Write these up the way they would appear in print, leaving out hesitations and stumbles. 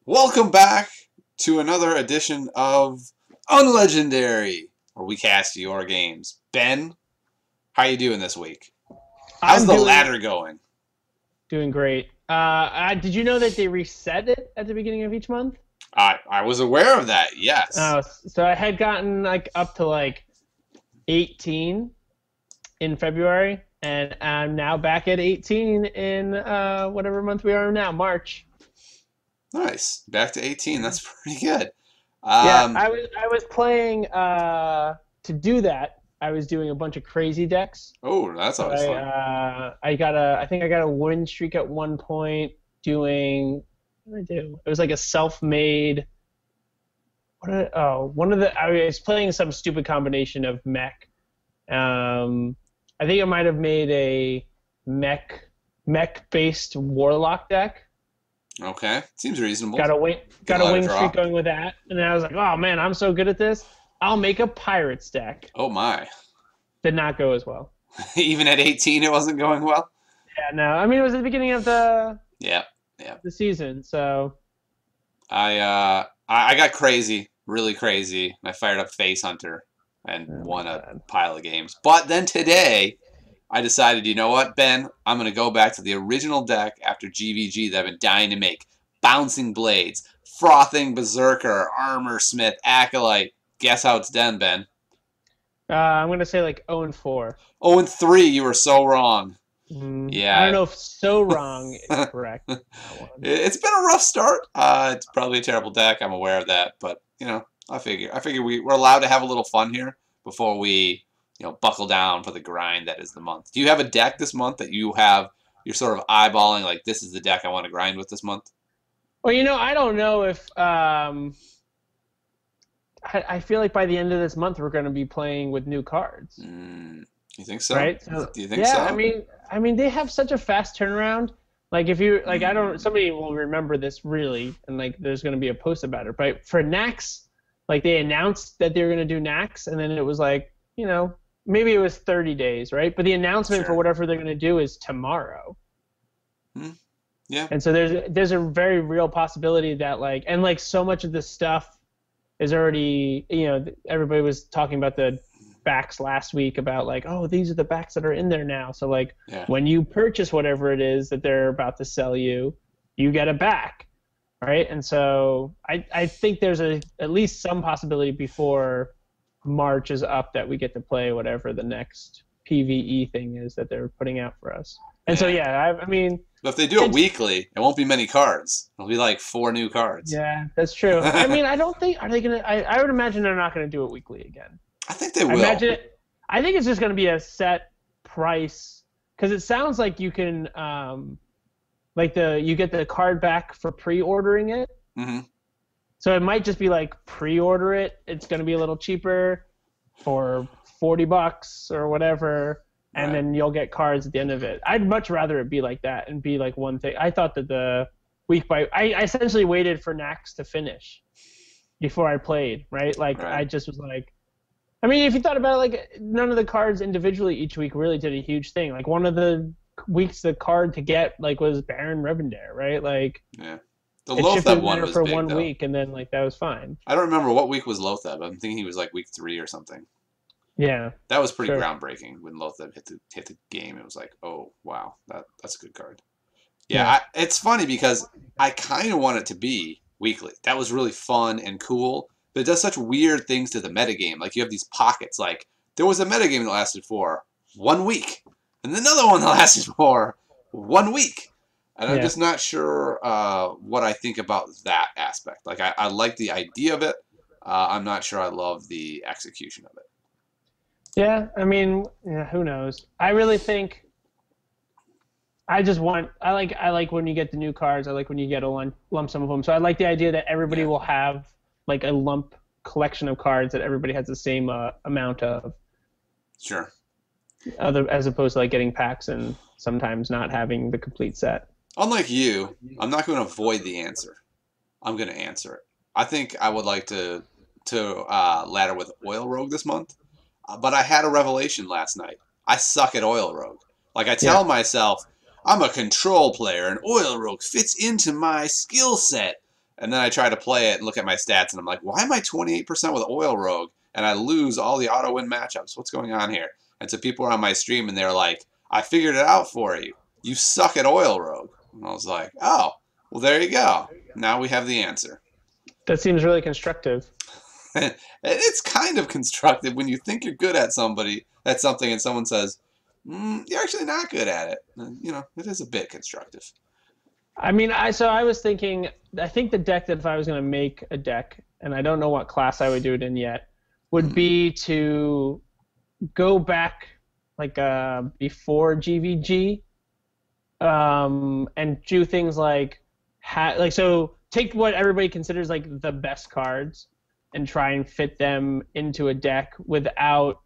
Welcome back to another edition of Unlegendary, where we cast your games. Ben, how you doing this week? How's the ladder going? Doing great. Did you know that they reset it at the beginning of each month? I was aware of that, yes. So I had gotten up to 18 in February, and I'm now back at 18 in whatever month we are now, March. Nice. Back to 18. That's pretty good. Yeah, I was playing to do that. I was doing a bunch of crazy decks. Oh, that's always fun. I think I got a win streak at one point doing. What did I do? It was like a self-made. I was playing some stupid combination of mech. I think I might have made a mech-based warlock deck. Okay, seems reasonable. Got a win streak going with that, and then I was like, oh man, I'm so good at this. I'll make a pirates deck. Oh my. Did not go as well. Even at 18, it wasn't going well? Yeah, no. I mean, it was at the beginning of the season, so I got crazy, really crazy. I fired up Face Hunter and won a pile of games. But then today, I decided, you know what, Ben? I'm going to go back to the original deck after GVG that I've been dying to make. Bouncing Blades, Frothing Berserker, Armor Smith, Acolyte. Guess how it's done, Ben? I'm going to say 0-4. 0-3, you were so wrong. Yeah. I don't know if so wrong is correct. It's been a rough start. It's probably a terrible deck. I'm aware of that. But, I figure we're allowed to have a little fun here before we buckle down for the grind that is the month. Do you have a deck this month that you're sort of eyeballing, like, this is the deck I want to grind with this month? Well, I don't know if I feel like by the end of this month we're going to be playing with new cards. You think so? Right? Do you think so? Yeah, I mean they have such a fast turnaround. Like if you somebody will remember this really, and there's going to be a post about it. But for Nax, they announced that they were going to do Nax, and then it was maybe it was 30 days, right? But the announcement for whatever they're going to do is tomorrow. Yeah. And so there's a very real possibility that so much of this stuff is already, everybody was talking about the backs last week about these are the backs that are in there now. So when you purchase whatever it is that they're about to sell you, you get a back, right? And so I think there's at least some possibility before March is up that we get to play whatever the next PvE thing is that they're putting out for us. And so but if they do it weekly, it won't be many cards. It'll be 4 new cards. Yeah, that's true. I don't think are they gonna. I would imagine they're not gonna do it weekly again. I think they will. I think it's just gonna be a set price because it sounds like you can you get the card back for pre-ordering it. Mm-hmm. So it might just be pre-order it. It's gonna be a little cheaper for $40 or whatever. And then you'll get cards at the end of it. I'd much rather it be like that and be one thing. I thought that the I essentially waited for Nax to finish before I played, right? I just was if you thought about it, none of the cards individually each week really did a huge thing. One of the weeks the card to get was Baron Revendare, right? Yeah. The Lotheb one was for big, one though. week, and then that was fine. I don't remember what week was Lotheb. I'm thinking he was week 3 or something. Yeah, that was pretty groundbreaking when Lotheb hit the game. It was oh wow, that's a good card. Yeah. It's funny because I kind of want it to be weekly. That was really fun and cool, but it does such weird things to the metagame. You have these pockets. There was a metagame that lasted for 1 week, and another one that lasted for 1 week, and I'm just not sure what I think about that aspect. I like the idea of it. I'm not sure I love the execution of it. Yeah, who knows? I really think I like when you get the new cards. I like when you get a lump sum of them. So I like the idea that everybody will have a lump collection of cards that everybody has the same amount of. Sure. As opposed to getting packs and sometimes not having the complete set. Unlike you, I'm not going to avoid the answer. I'm going to answer it. I think I would like to ladder with Oil Rogue this month. But I had a revelation last night. I suck at Oil Rogue. I tell myself, I'm a control player, and Oil Rogue fits into my skill set. And then I try to play it and look at my stats, and I'm like, why am I 28% with Oil Rogue? And I lose all the auto win matchups. What's going on here? And so people are on my stream, and they're like, I figured it out for you. You suck at Oil Rogue. And I was like, oh, well, there you go. Now we have the answer. That seems really constructive. It's kind of constructive when you think you're good at something, and someone says, you're actually not good at it. And, it is a bit constructive. I mean, I was thinking, I think the deck that if I was going to make a deck, and I don't know what class I would do it in yet, would be to go back like before GVG, and do things like so take what everybody considers like the best cards and try and fit them into a deck without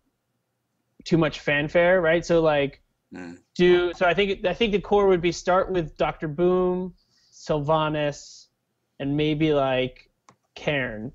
too much fanfare, right? So like so I think the core would be start with Dr. Boom, Sylvanas, and maybe like Cairn.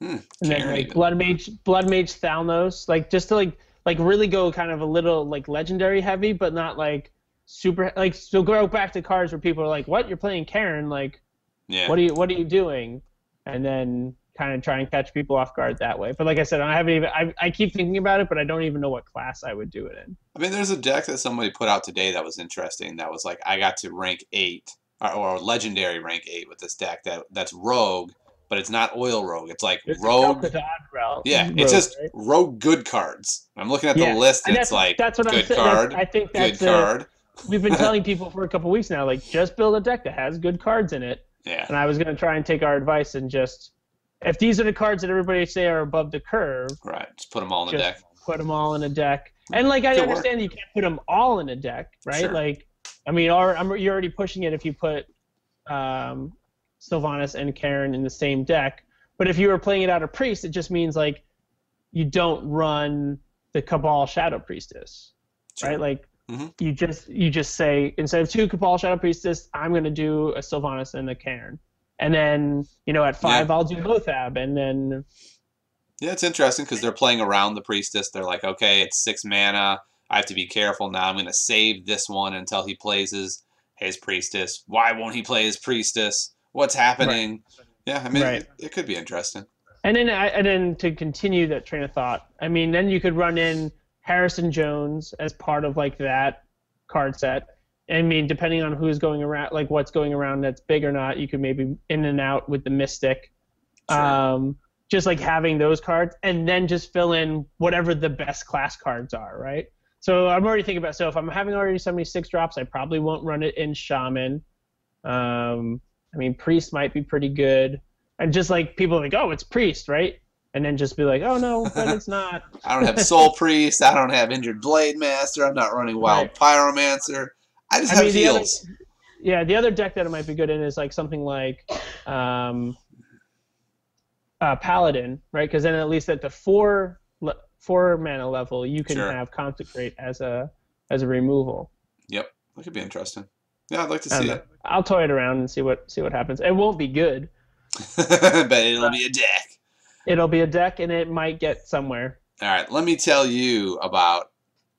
And then like Blood Mage Thalnos, like just to like really go kind of a little like legendary heavy, but not like super like so go back to cards where people are like, what, you're playing Cairn, like what are you doing? And then kind of try and catch people off guard that way. But like I said, I keep thinking about it, but I don't even know what class I would do it in. I mean, there's a deck that somebody put out today that was interesting. That was like, I got to rank 8 or legendary rank 8 with this deck that's Rogue, but it's not Oil Rogue. It's like it's Rogue. Yeah, Rogue, it's just right? Rogue good cards. I'm looking at the list, and it's like that's what good card. I think that's good card. We've been telling people for a couple weeks now, like just build a deck that has good cards in it. Yeah. And I was going to try and take our advice and just, if these are the cards that everybody say are above the curve, right, just put them all in a deck. Put them all in a deck. And like I understand you can't put them all in a deck, right? Sure. Like, I mean, you're already pushing it if you put Sylvanas and Cairn in the same deck. But if you were playing it out of Priest, it just means like you don't run the Cabal Shadow Priestess, sure. right? Like you just say, instead of 2 Cabal Shadow Priestess, I'm going to do a Sylvanas and a Cairn. And then, at 5, I'll do Lothab, and then... Yeah, it's interesting because they're playing around the Priestess. They're like, okay, it's 6 mana. I have to be careful now. I'm going to save this one until he plays his Priestess. Why won't he play his Priestess? What's happening? Right. Yeah, I mean, it could be interesting. And then to continue that train of thought, I mean, then you could run in Harrison Jones as part of, like, that card set. I mean, depending on who's going around, like what's going around that's big or not, you could maybe in and out with the Mystic. Sure. Just like having those cards, and then just fill in whatever the best class cards are, right? So I'm already thinking about, so if I'm having already 76 drops, I probably won't run it in Shaman. I mean, Priest might be pretty good. And just like people are like, oh, it's Priest, right? And then just be like, oh, no, but it's not. I don't have Soul Priest. I don't have Injured Blade Master. I'm not running Wild Pyromancer. I just have heals. The other deck that it might be good in is like something like Paladin, right? Because then at least at the 4 mana level, you can have Consecrate as a removal. Yep, that could be interesting. Yeah, I'd like to see it. I'll toy it around and see what happens. It won't be good, but it'll be a deck. It'll be a deck, and it might get somewhere. All right, let me tell you about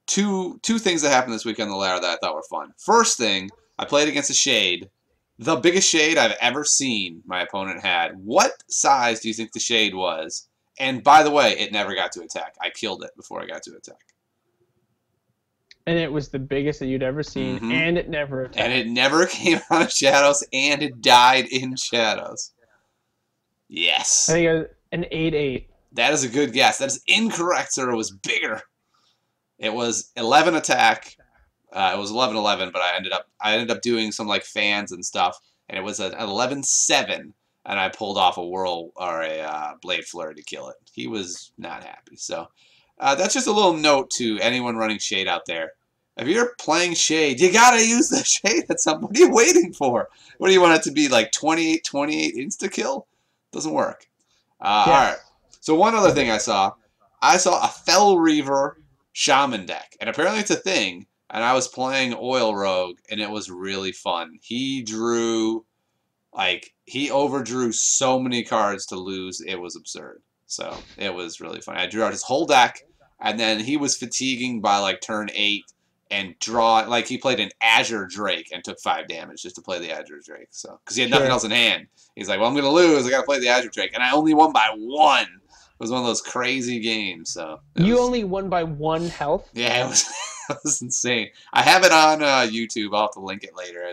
two things that happened this week on the ladder that I thought were fun. First thing, I played against a Shade. The biggest Shade I've ever seen my opponent had. What size do you think the Shade was? And by the way, it never got to attack. I killed it before I got to attack. And it was the biggest that you'd ever seen, and it never attacked. And it never came out of Shadows, and it died in Shadows. Yes. I think an 8/8. That is a good guess. That is incorrect, sir. It was bigger. It was 11 attack. It was 11/11, but I ended up doing some like fans and stuff, and it was an 11/7, and I pulled off a whirl or a blade flurry to kill it. He was not happy. So that's just a little note to anyone running Shade out there. If you're playing Shade, you gotta use the Shade at some point. What are you waiting for? What do you want it to be, like 28 insta kill? Doesn't work. All right. So one other thing I saw a Fell Reaver Shaman deck, and apparently it's a thing. And I was playing Oil Rogue, and it was really fun. He overdrew so many cards to lose, it was absurd. So it was really fun. I drew out his whole deck, and then he was fatiguing by like turn 8, and draw, like he played an Azure Drake and took 5 damage just to play the Azure Drake. So because he had nothing else in hand, he's like, well, I'm gonna lose. I gotta play the Azure Drake, and I only won by 1. It was one of those crazy games. So you only won by 1 health. Yeah, it was it was insane. I have it on YouTube. I'll have to link it later.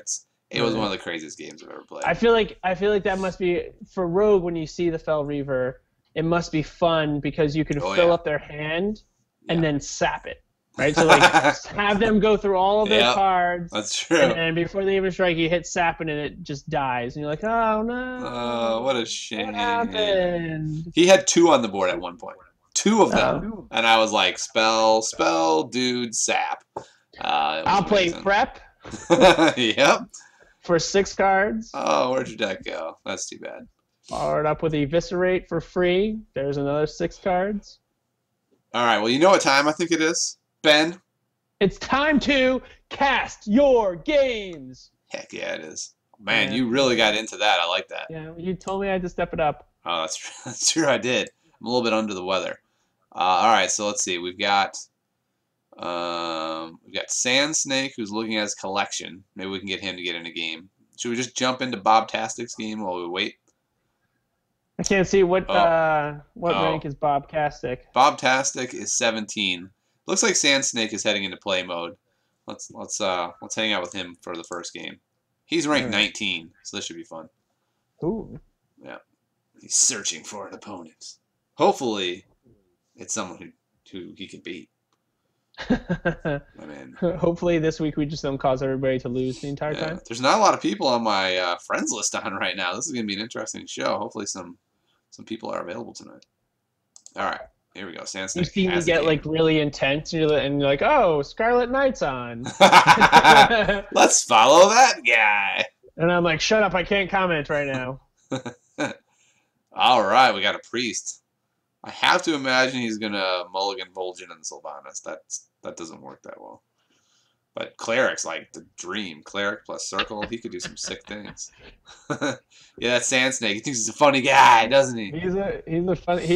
It was one of the craziest games I've ever played. I feel like that must be for Rogue when you see the Fel Reaver. It must be fun because you can fill up their hand and then sap it. Right, so like have them go through all of their cards. That's true. And before they even strike, you hit sap and it just dies, and you're like, oh no! Oh, what a shame! What happened? He had 2 on the board at one point, 2 of them, and I was like, spell, dude, sap. I'll play prep. Yep. For 6 cards. Oh, where'd your deck go? That's too bad. Followed up with Eviscerate for free. There's another 6 cards. All right. Well, you know what time I think it is. Ben? It's time to cast your games. Heck yeah, it is. Man, you really got into that. I like that. Yeah, you told me I had to step it up. Oh, that's true. I did. I'm a little bit under the weather. All right, so let's see. We've got Sand Snake, who's looking at his collection. Maybe we can get him to get in a game. Should we just jump into Bob Tastic's game while we wait? I can't see what rank is Bob Tastic. Bob Tastic is 17. Looks like Sand Snake is heading into play mode. Let's hang out with him for the first game. He's ranked 19, so this should be fun. Ooh. Yeah. He's searching for an opponent. Hopefully, it's someone who he can beat. I mean, hopefully this week we just don't cause everybody to lose the entire time. There's not a lot of people on my friends list on right now. This is going to be an interesting show. Hopefully some people are available tonight. All right. Here we go. Sand Snake. You see me get like really intense, and you're like, "Oh, Scarlet Knight's on." Let's follow that guy. And I'm like, "Shut up! I can't comment right now." All right, we got a priest. I have to imagine he's gonna mulligan Vol'jin and Sylvanas. That doesn't work that well. But cleric's like the dream. Cleric plus circle, he could do some sick things. Yeah, that Sand Snake. He thinks he's a funny guy, doesn't he? He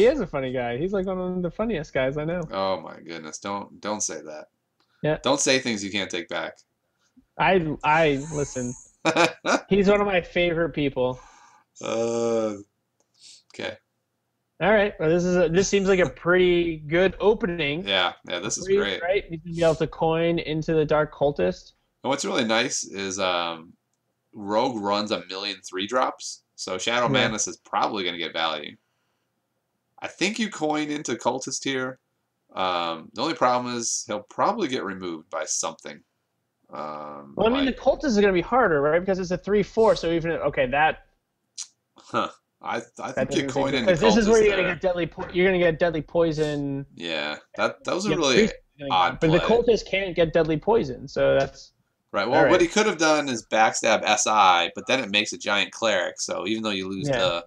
is a funny guy. He's like one of the funniest guys I know. Oh my goodness! Don't say that. Yeah. Don't say things you can't take back. I listen. He's one of my favorite people. Okay. All right. Well, this seems like a pretty good opening. Yeah, this is great. Right? He's gonna be able to coin into the Dark Cultist. And what's really nice is Rogue runs 1,000,000 3-drops, so Shadow Madness is probably going to get value. I think you coin into Cultist here. The only problem is he'll probably get removed by something. Well, I mean, the Cultist is going to be harder, right? Because it's a 3/4, so even that. Huh. I think you coin into Cultist. This is where you're going to get deadly. You're going to get deadly poison. Yeah, that was a really odd play. But the Cultist can't get deadly poison, so that's. Right. Well, what he could have done is backstab SI, but then it makes a giant cleric. So even though you lose the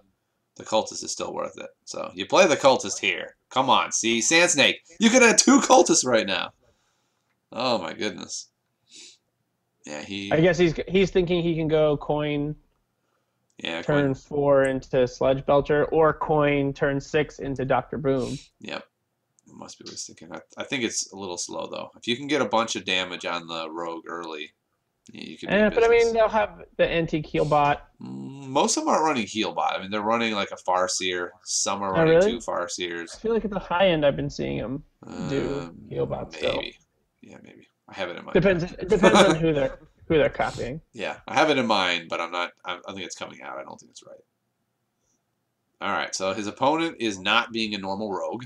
cultist, is still worth it. So you play the cultist here. Come on, see Sand Snake. You could have 2 cultists right now. Oh my goodness. Yeah, I guess he's thinking he can go coin. Yeah. Turn 4 into Sludge Belcher, or coin turn 6 into Dr. Boom. Yep. Must be what he's thinking. I think it's a little slow though. If you can get a bunch of damage on the rogue early, you can. But I mean, they'll have the antique heal bot. Most of them aren't running heal bot. I mean, they're running like a Farseer. Some are running 2 Farseers. I feel like at the high end, I've been seeing them do heal bots. Maybe. Yeah, maybe. I have it in mind. It depends on who they're copying. Yeah, I have it in mind, but I'm not. I think it's coming out. I don't think it's right. All right, so his opponent is not being a normal rogue.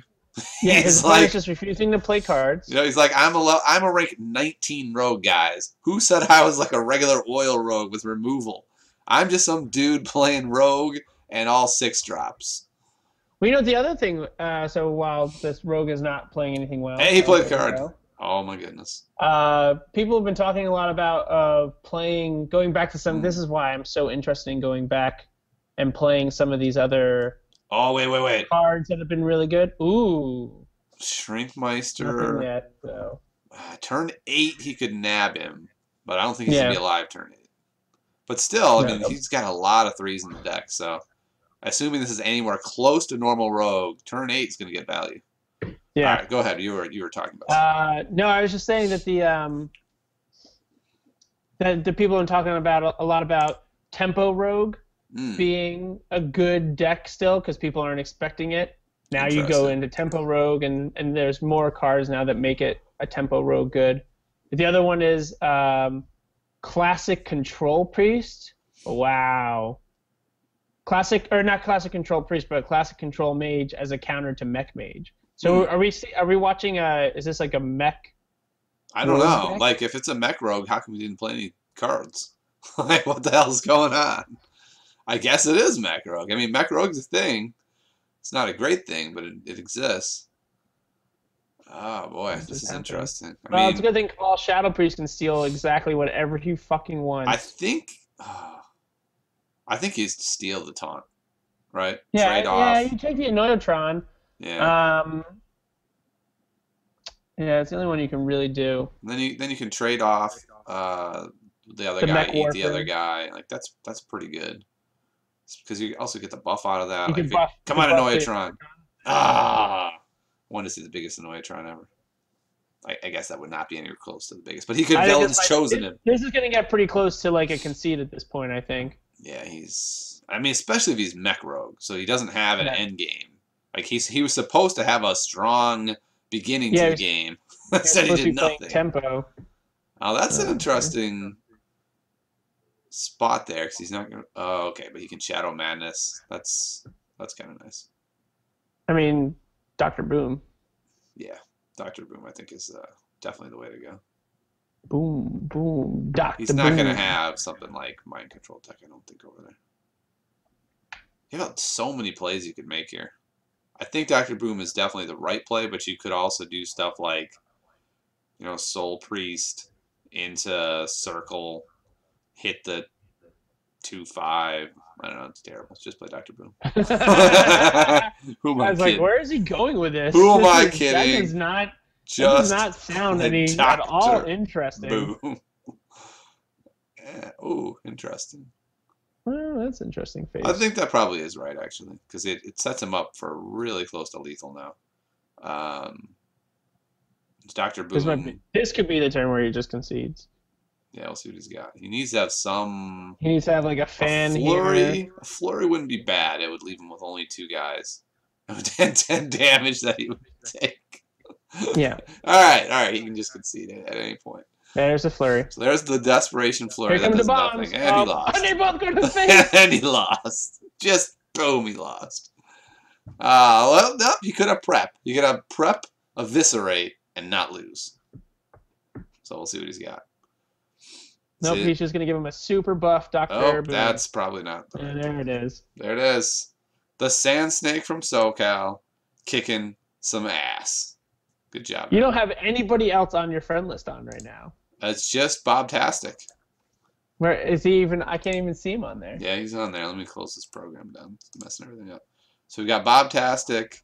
Yeah, his opponent's just refusing to play cards. You know, he's like, I'm a rank 19 rogue, guys. Who said I was like a regular oil rogue with removal? I'm just some dude playing rogue and all 6 drops. Well, you know, the other thing, so while this rogue is not playing anything well. Hey, he played card. Oh, my goodness. People have been talking a lot about going back to some. This is why I'm so interested in going back and playing some of these other. Oh, wait. Cards that have been really good. Ooh. Shrinkmeister. Nothing yet, so. Turn 8, he could nab him, but I don't think he's going to be alive turn 8. But still, I mean, he's got a lot of 3s in the deck, so assuming this is anywhere close to normal rogue, turn 8 is going to get value. Yeah. All right, go ahead. You were talking about something. No, I was just saying that that the people are talking about a lot about Tempo Rogue being a good deck still because people aren't expecting it. Now you go into Tempo Rogue, and there's more cards now that make it a Tempo Rogue good. The other one is Classic Control Priest. Wow. Classic, or not Classic Control Priest, but Classic Control Mage as a counter to Mech Mage. So are we watching is this like a Mech? I don't know. Deck? Like, if it's a Mech Rogue, how come we didn't play any cards? Like, what the hell's going on? I guess it is Mech Rogue. I mean, Mech Rogue's a thing. It's not a great thing, but it exists. Oh, boy. This is interesting. I mean, it's a good thing Cabal Shadow Priest can steal exactly whatever he fucking wants. I think he's steal the taunt, right? Yeah, Trade off. Yeah, you take the Annoyatron. Yeah. Yeah, it's the only one you can really do. Then you can trade off the other guy, eat the other guy. Like that's pretty good. Because you also get the buff out of that. You like, can buff, come on, Annoyatron. I want to see the biggest Annoyatron ever. I guess that would not be anywhere close to the biggest, but he could villains chosen him. This is going to get pretty close to like a concede at this point, I think. Yeah, I mean, especially if he's Mech Rogue, so he doesn't have an end game. Like he was supposed to have a strong beginning to the game. Instead he did nothing. Tempo. Oh, that's an interesting spot there because he's not gonna. Oh, okay, but he can Shadow Madness. That's kind of nice. I mean, Dr. Boom. Yeah, Dr. Boom. I think is definitely the way to go. Boom, boom, Dr. He's not gonna have something like Mind Control Tech. I don't think over there. You have so many plays you could make here. I think Dr. Boom is definitely the right play, but you could also do stuff like, Soul Priest into Circle, hit the 2/5. I don't know. It's terrible. Just play Dr. Boom. Who am I was like, where is he going with this? Who am I kidding? That does not sound at all interesting. Boom. Yeah. Ooh, interesting. Well, that's interesting. Face. I think that probably is right, actually, because it sets him up for really close to lethal now. It's Dr. Boom. This could be the turn where he just concedes. Yeah, we'll see what he's got. He needs to have some... He needs to have like a fan flurry. here. A flurry wouldn't be bad. It would leave him with only 2 guys. 10 damage that he would take. Yeah. All right. He can just concede at any point. There's a flurry. So there's the desperation flurry. Here comes the bombs. Nothing. And he lost. And they both go to the face. And he lost. Just boom, he lost. Well, no, he could have prep. You could have prep, eviscerate, and not lose. So we'll see what he's got. Nope, he's just going to give him a super buff Dr. Oh, that's probably not. There it is. There it is. The Sand Snake from SoCal kicking some ass. Good job. You don't have anybody else on your friend list on right now. It's just Bob-tastic. Where is he even? I can't even see him on there. Yeah, he's on there. Let me close this program down. It's messing everything up. So we got Bob-tastic,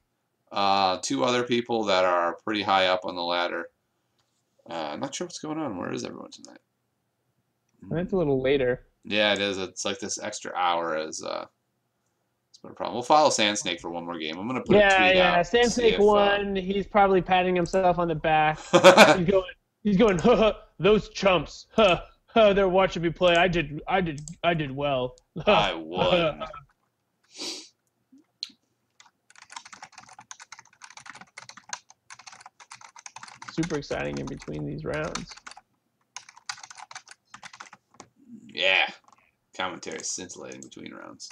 2 other people that are pretty high up on the ladder. I'm not sure what's going on. Where is everyone tonight? It's a little later. Yeah, it is. It's like this extra hour is it's been a problem. We'll follow Sand Snake for one more game. I'm gonna put a tweet out. Yeah, Sand Snake won. He's probably patting himself on the back. he's going, those chumps. They're watching me play. I did well. I won. Super exciting in between these rounds. Yeah. Commentary scintillating between rounds.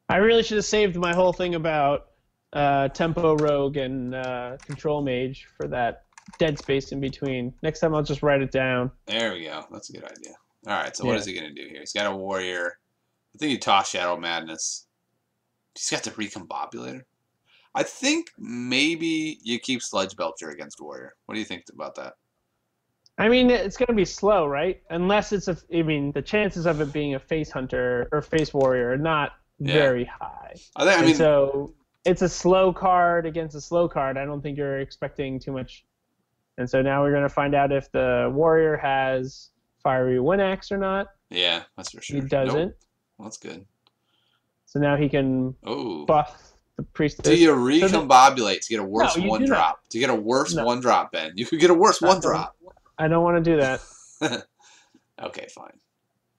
I really should have saved my whole thing about Tempo Rogue and Control Mage for that dead space in between. Next time I'll just write it down. There we go. That's a good idea. All right, so what is he going to do here? He's got a Warrior. I think he tossed Shadow Madness. He's got the Recombobulator. I think maybe you keep Sledge Belcher against Warrior. What do you think about that? I mean, it's going to be slow, right? Unless it's the chances of it being a Face Hunter or Face Warrior are not very high. So it's a slow card against a slow card. I don't think you're expecting too much. And so now we're going to find out if the Warrior has Fiery Wind Axe or not. Yeah, that's for sure. He doesn't. Nope. Well, that's good. So now he can buff the Priestess. Do you recombobulate to get a worse one drop? To get a worse one drop, Ben? You could get a worse one drop. I don't want to do that. Okay, fine.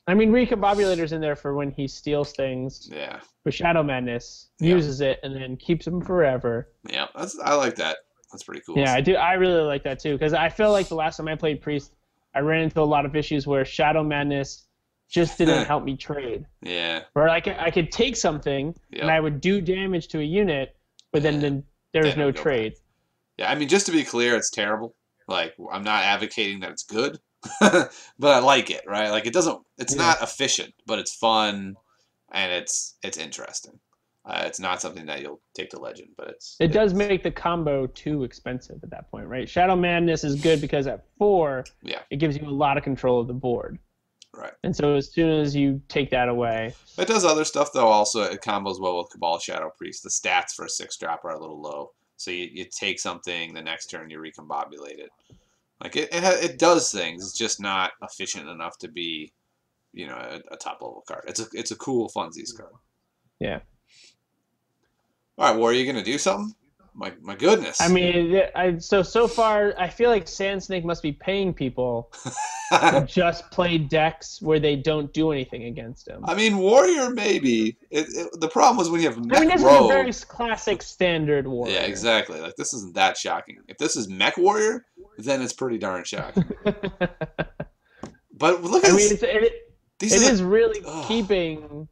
I mean, Recombobulator's in there for when he steals things. Yeah. With Shadow Madness, Yeah. uses it, and then keeps them forever. Yeah. I like that. That's pretty cool. Yeah, I do. I really like that too because I feel like the last time I played Priest, I ran into a lot of issues where Shadow Madness just didn't help me trade. Yeah. Where I could take something and I would do damage to a unit, but then there was no trade. Back. Yeah, I mean, just to be clear, it's terrible. Like, I'm not advocating that it's good, but I like it, right? Like, it's not efficient, but it's fun and it's interesting. It's not something that you'll take to Legend, but it does make the combo too expensive at that point, right? Shadow Madness is good because at 4, it gives you a lot of control of the board. Right. And so as soon as you take that away... It does other stuff, though, also. It combos well with Cabal Shadow Priest. The stats for a 6-drop are a little low. So you take something, the next turn you recombobulate it. Like, it does things. It's just not efficient enough to be, a top-level card. It's a cool funsies card. Yeah. All right, well, are you going to do something? My goodness. I mean, so far, I feel like Sand Snake must be paying people to just play decks where they don't do anything against him. I mean, Warrior, maybe. The problem was when you have Mech this Rogue. is a very classic standard Warrior. Yeah, exactly. Like, this isn't that shocking. If this is Mech Warrior, then it's pretty darn shocking. But look at this. It is really keeping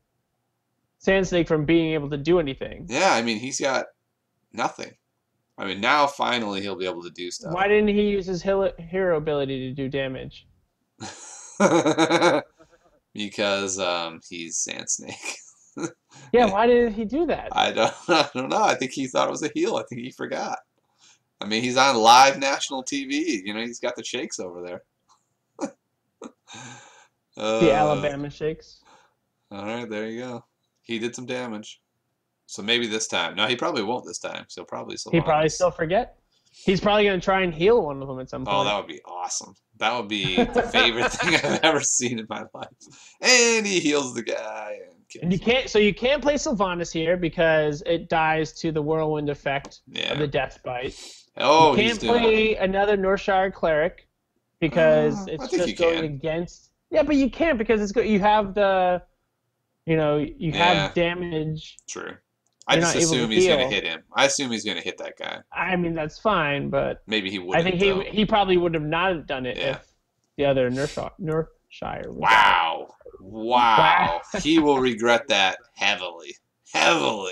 Sand Snake from being able to do anything. Yeah, I mean, he's got nothing. I mean, now finally he'll be able to do stuff. Why didn't he use his hero ability to do damage? Because he's Sand Snake. Yeah, why didn't he do that? I don't know. I think he thought it was a heal. I think he forgot. I mean, he's on live national TV. He's got the shakes over there. The Alabama shakes. All right, there you go. He did some damage. So maybe this time. No, he probably won't this time. So He probably still forget. He's probably going to try and heal one of them at some point. Oh, that would be awesome. That would be the favorite thing I've ever seen in my life. And he heals the guy and kills him. So you can't play Sylvanas here because it dies to the whirlwind effect of the death bite. Oh, you can't play another Northshire cleric because it's just going against. Yeah, but you can't because you have the, you have damage. True. I just assume he's going to hit him. I assume he's going to hit that guy. I mean, that's fine, but maybe he would. I think he probably would have not done it if the other Northshire was Wow. He will regret that heavily. Oh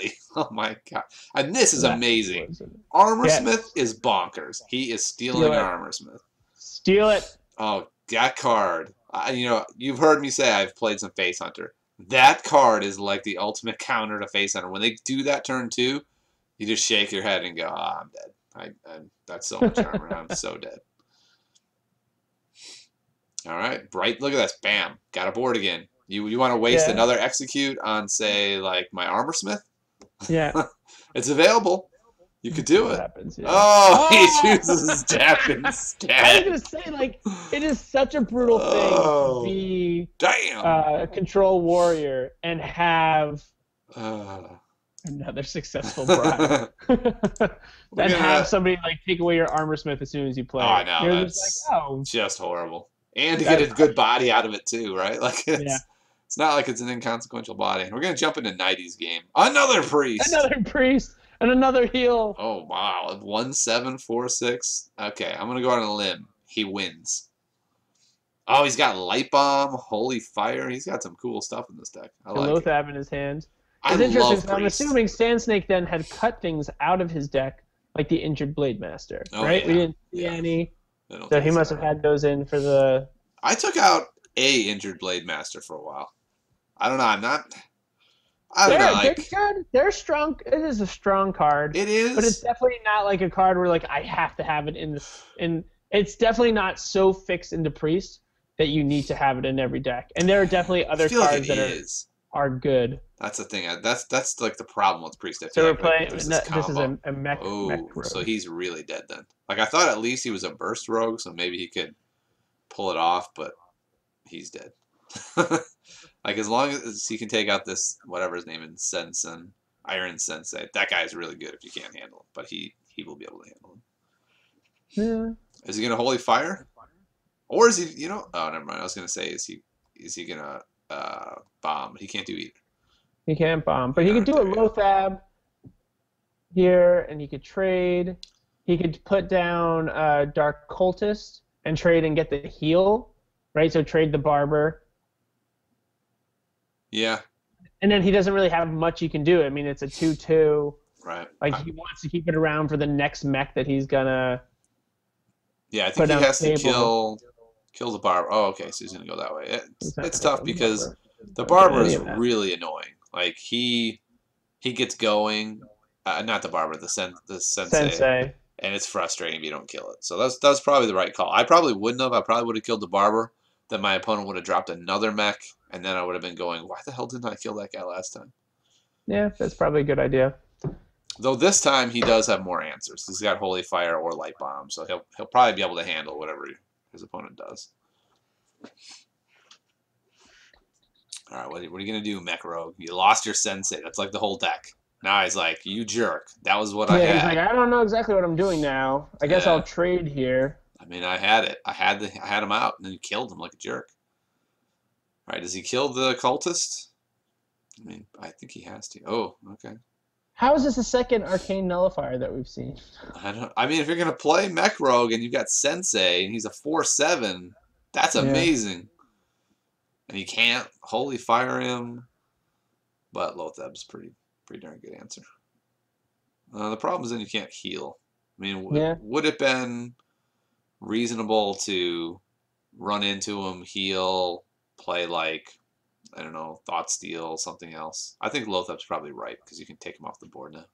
my god. And this is amazing. Armorsmith is bonkers. He is stealing Armorsmith. Steal it. Oh, that card. You've heard me say I've played some Face Hunter. That card is like the ultimate counter to Face Hunter. When they do that turn 2, you just shake your head and go, I'm dead. That's so much armor. I'm so dead. All right. Bright. Look at this. Bam. Got a board again. You want to waste another execute on, say, like my Armorsmith? Yeah. It's available. You could do it. Happens, he chooses Jap instead. I was going to say, like, it is such a brutal thing to be a control warrior and have another successful bribe. Then have somebody, like, take away your Armorsmith as soon as you play. Oh, I know. You're just like, just horrible. And to get a good body out of it, too, right? Like, it's not like it's an inconsequential body. We're going to jump into Nighty's game. Another priest. And another heal. Oh, wow. 1-7-4-6. Okay, I'm going to go on a limb. He wins. Oh, he's got Light Bomb, Holy Fire. He's got some cool stuff in this deck. I like it. Loathab in his hand. I It's interesting. love So I'm assuming Sand Snake then had cut things out of his deck, like the Injured Blade Master, right? Yeah. We didn't see any. So he must have had those in for the... I took out a Injured Blade Master for a while. I don't know. They're good. They're strong. It is a strong card. It is, but it's definitely not like a card where like I have to have it in this. It's definitely not so fixed into Priest that you need to have it in every deck. And there are definitely other cards that are good. That's the thing. That's like the problem with Priest. So we're playing. This is a mech. Rogue. So he's really dead then. Like I thought, at least he was a burst rogue, so maybe he could pull it off, but he's dead. Like, as long as he can take out this, whatever his name is, Iron Sensei, that guy is really good if you can't handle him. But he will be able to handle him. Yeah. Is he going to Holy Fire? Or is he? You know? Oh, never mind. I was gonna say, is he gonna bomb? He can't do either. He can't bomb, but We're he could not do a there yet. Lothab here, and he could trade. He could put down Dark Cultist and trade and get the heal, right? So trade the Barber, Yeah. and then he doesn't really have much he can do. I mean, it's a 2/2. Right. Like he wants to keep it around for the next mech that he's gonna Yeah, I think put he on the has to table. kill the barber. Oh, okay, so he's gonna go that way. He's not It's gonna tough kill the because Barber. the Not doing barber any is of that. really annoying. Like he gets going, not the barber, the sensei, Sensei. and it's frustrating if you don't kill it. So that's probably the right call. I probably wouldn't have. I probably would have killed the barber. Then my opponent would have dropped another mech, and then I would have been going, why the hell didn't I kill that guy last time? Yeah, that's probably a good idea. Though this time he does have more answers. He's got Holy Fire or Light Bomb, so he'll probably be able to handle whatever his opponent does. All right, what are you gonna do, Mech Rogue? You lost your Sensei. That's like the whole deck. Now he's like, you jerk. That was what I Yeah, he's like, had. I don't know exactly what I'm doing now. I guess I'll Yeah, trade here. I mean, I had it. I had him out, and then you killed him like a jerk. All right, does he kill the cultist? I mean, I think he has to. Oh, okay. How is this the second arcane nullifier that we've seen? I don't. I mean, if you're gonna play Mech Rogue and you've got Sensei and he's a 4/7, that's Yeah. amazing. And you can't Holy Fire him, but Lothab's pretty darn good answer. The problem is then you can't heal. I mean, Yeah. would it been reasonable to run into him, heal, play like, I don't know, Thought Steal, something else? I think Lothab's probably right because you can take him off the board now.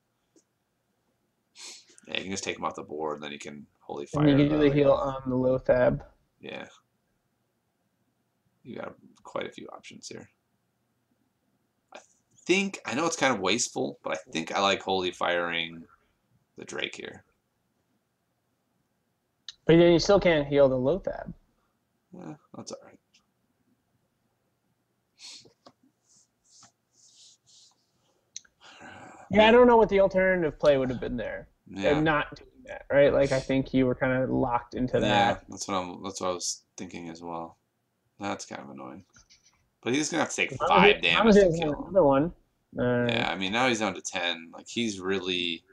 Yeah, you can just take him off the board and then you can Holy And you Fire can the do the other heal guy. on the Lothab. Yeah, you got quite a few options here. I know it's kind of wasteful, but I think I like Holy Firing the Drake here. But then you still can't heal the Lothab. That's all right. Yeah, I don't know what the alternative play would have been there. Yeah, Not doing that, right? Like I think you were kind of locked into yeah, that. that's what I was thinking as well. That's kind of annoying. But he's gonna have to take As long as 5 as long as damage he to doesn't have kill him. another one. Yeah, I mean now he's down to 10. Like he's really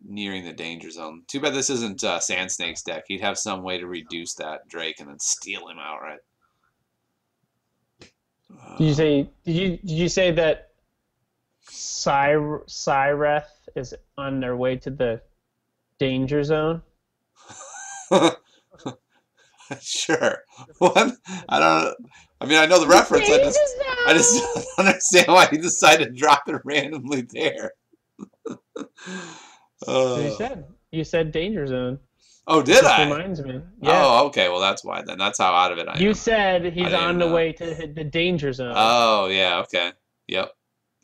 nearing the danger zone. Too bad this isn't Sand Snake's deck. He'd have some way to reduce that Drake and then steal him outright. Did you say that Cyreth is on their way to the danger zone? Sure. What? I don't. I mean, I know the reference. I just Danger don't understand why he decided to drop it randomly there. zone. You said danger zone. Oh, did Just I? reminds me. Yeah. Oh, okay. Well, that's why then. That's how out of it I You am. said I he's didn't even on the know. way to hit the danger zone. Oh, yeah. Okay. Yep.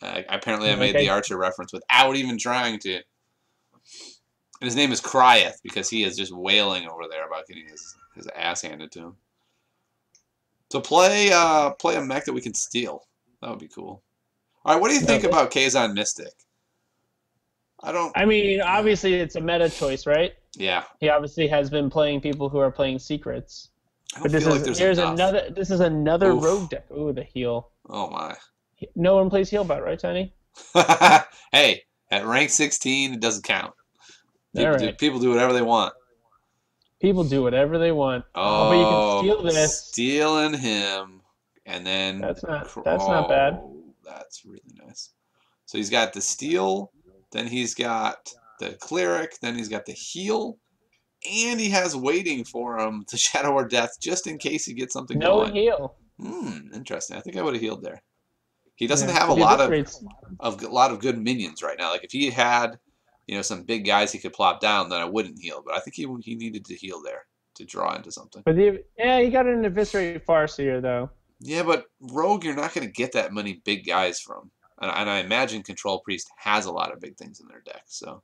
Apparently, I Like made the Archer reference without even trying to. And his name is Cryeth because he is just wailing over there about getting his ass handed to him. So play a mech that we can steal. That would be cool. All right, what do you think about Kazon Mystic? I don't. I mean, obviously it's a meta choice, right? Yeah, He obviously has been playing people who are playing secrets. I But don't feel like there's enough. this is another Oof. rogue deck. Ooh, the heal. Oh my. No one plays heal bot, right, Tiny? Hey, at rank 16, it doesn't count. All right. People do whatever they want. People do whatever they want. Oh, But you can steal this. stealing him, and then That's not bad. That's really nice. So he's got the steal, then he's got the cleric, then he's got the heal, and he has waiting for him to Shadow or Death just in case he gets something No going. heal. Interesting. I think I would have healed there. He doesn't Yeah. have But a the lot eviscerates- of good minions right now. Like if he had, some big guys he could plop down, then I wouldn't heal. But I think he needed to heal there to draw into something. But he got an eviscerate Farseer though. Yeah, but Rogue, you're not going to get that many big guys from. And I imagine Control Priest has a lot of big things in their deck. So,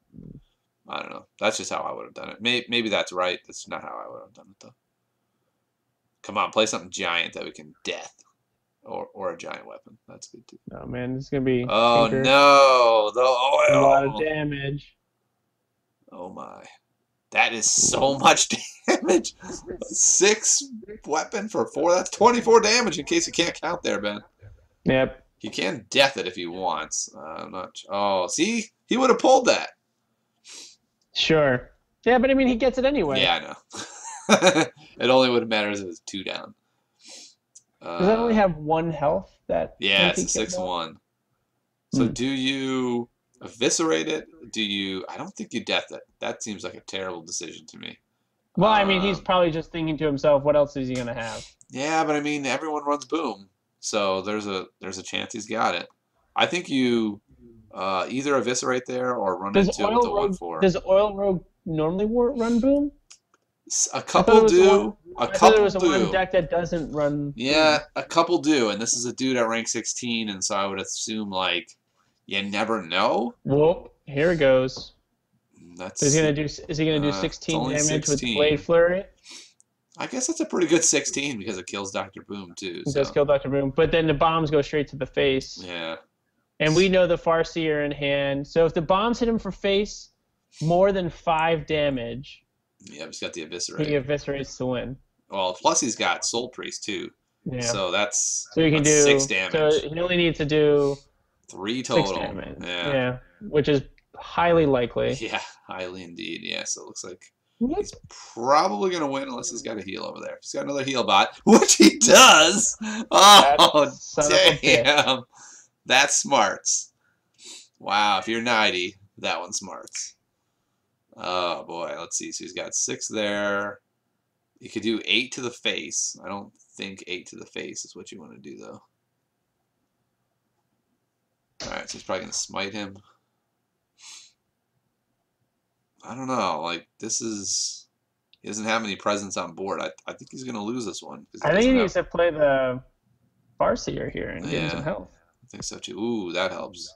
I don't know. That's just how I would have done it. Maybe that's right. That's not how I would have done it, though. Come on, play something giant that we can death. Or a giant weapon. That's good, too. Oh man, it's gonna be Oh, Tinker. no. The A lot of oil. damage. Oh, my. That is so much damage. 6 weapon for 4. That's 24 damage in case you can't count there, Ben. Yep. He can death it if he wants. I'm not. Oh, see? He would have pulled that. Sure. Yeah, but I mean, he gets it anyway. Yeah, I know. It only would have mattered if it was 2 down. Does that only have 1 health? That Yeah, it's a 6-1. So do you eviscerate it? Do you... I don't think you death it. That seems like a terrible decision to me. Well, I mean, he's probably just thinking to himself, what else is he going to have? Yeah, but I mean, everyone runs boom. So there's a chance he's got it. I think you either eviscerate there or run into it with the 1/4. Does Oil Rogue normally run boom? A couple do. A couple there was do. one deck that doesn't run. Yeah, a couple do, and this is a dude at rank 16, and so I would assume like you never know. Whoop! Here it goes. That's. Is he gonna do 16 damage 16. With Blade Flurry? I guess that's a pretty good 16 because it kills Dr. Boom too. It does kill Dr. Boom, but then the bombs go straight to the face. Yeah. And we know the Farseer in hand, so if the bombs hit him for face, more than 5 damage. Yeah, he's got the eviscerate. He eviscerates to win. Well, plus he's got Soul Priest too. Yeah. So that's you can do 6 damage. So he only needs to do 3 total. 6 damage. Yeah. Yeah, which is highly likely. Yeah, highly indeed. Yeah, so it looks like he's probably going to win unless he's got a heal over there. He's got another heal bot, which he does. Oh, damn. That's smarts. Wow, if you're 90, that one's smarts. Oh, boy. Let's see. So he's got 6 there. You could do 8 to the face. I don't think 8 to the face is what you want to do, though. All right, so he's probably going to smite him. I don't know. Like, this is... He doesn't have any presence on board. I think he's going to lose this one. I think he needs to play the Farseer here and give him some health. I think so, too. Ooh, that helps.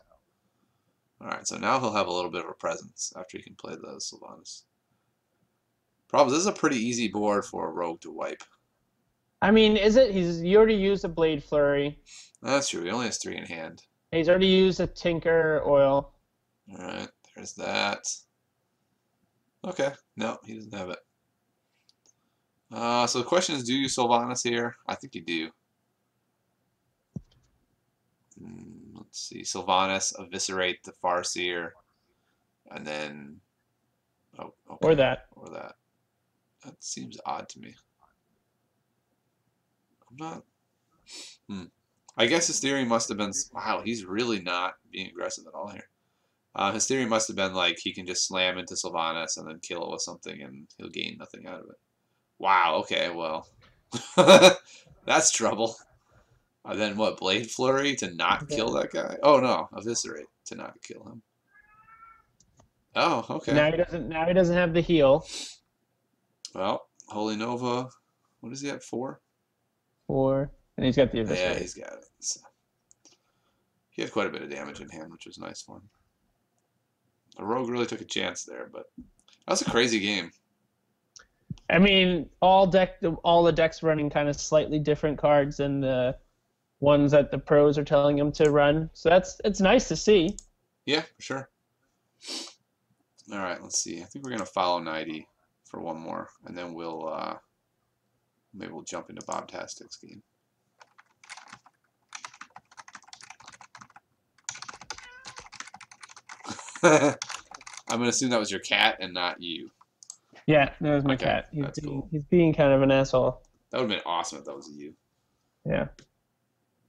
All right, so now he'll have a little bit of a presence after he can play the Sylvanas. Problem is, this is a pretty easy board for a rogue to wipe. I mean, is it? You already used a Blade Flurry. That's true. He only has 3 in hand. He's already used a Tinker Oil. All right, there's that. Okay, no, he doesn't have it. So the question is, do you Sylvanas here? I think you do. Let's see. Sylvanas, eviscerate the Farseer, and then... Oh, okay. Or that. Or that. That seems odd to me. I'm not... I guess his theory must have been... Wow, he's really not being aggressive at all here. His theory must have been like he can just slam into Sylvanas and then kill it with something and he'll gain nothing out of it. Wow, okay, well. That's trouble. Then what, Blade Flurry to not kill that guy? Oh no, Eviscerate to not kill him. Oh, okay. Now he doesn't have the heal. Well, Holy Nova, what is he at, 4? 4. And he's got the Eviscerate. Yeah, he's got it. So, he had quite a bit of damage in hand, which was nice for him. The Rogue really took a chance there, but that was a crazy game. I mean, all the decks running kind of slightly different cards than the ones that the pros are telling them to run. So it's nice to see. Yeah, for sure. All right, let's see. I think we're gonna follow 90 for one more, and then we'll maybe we'll jump into Bob Tastic's game. I'm gonna assume that was your cat and not you. Yeah, that was my cat. He's being kind of an asshole. That would have been awesome if that was you. Yeah.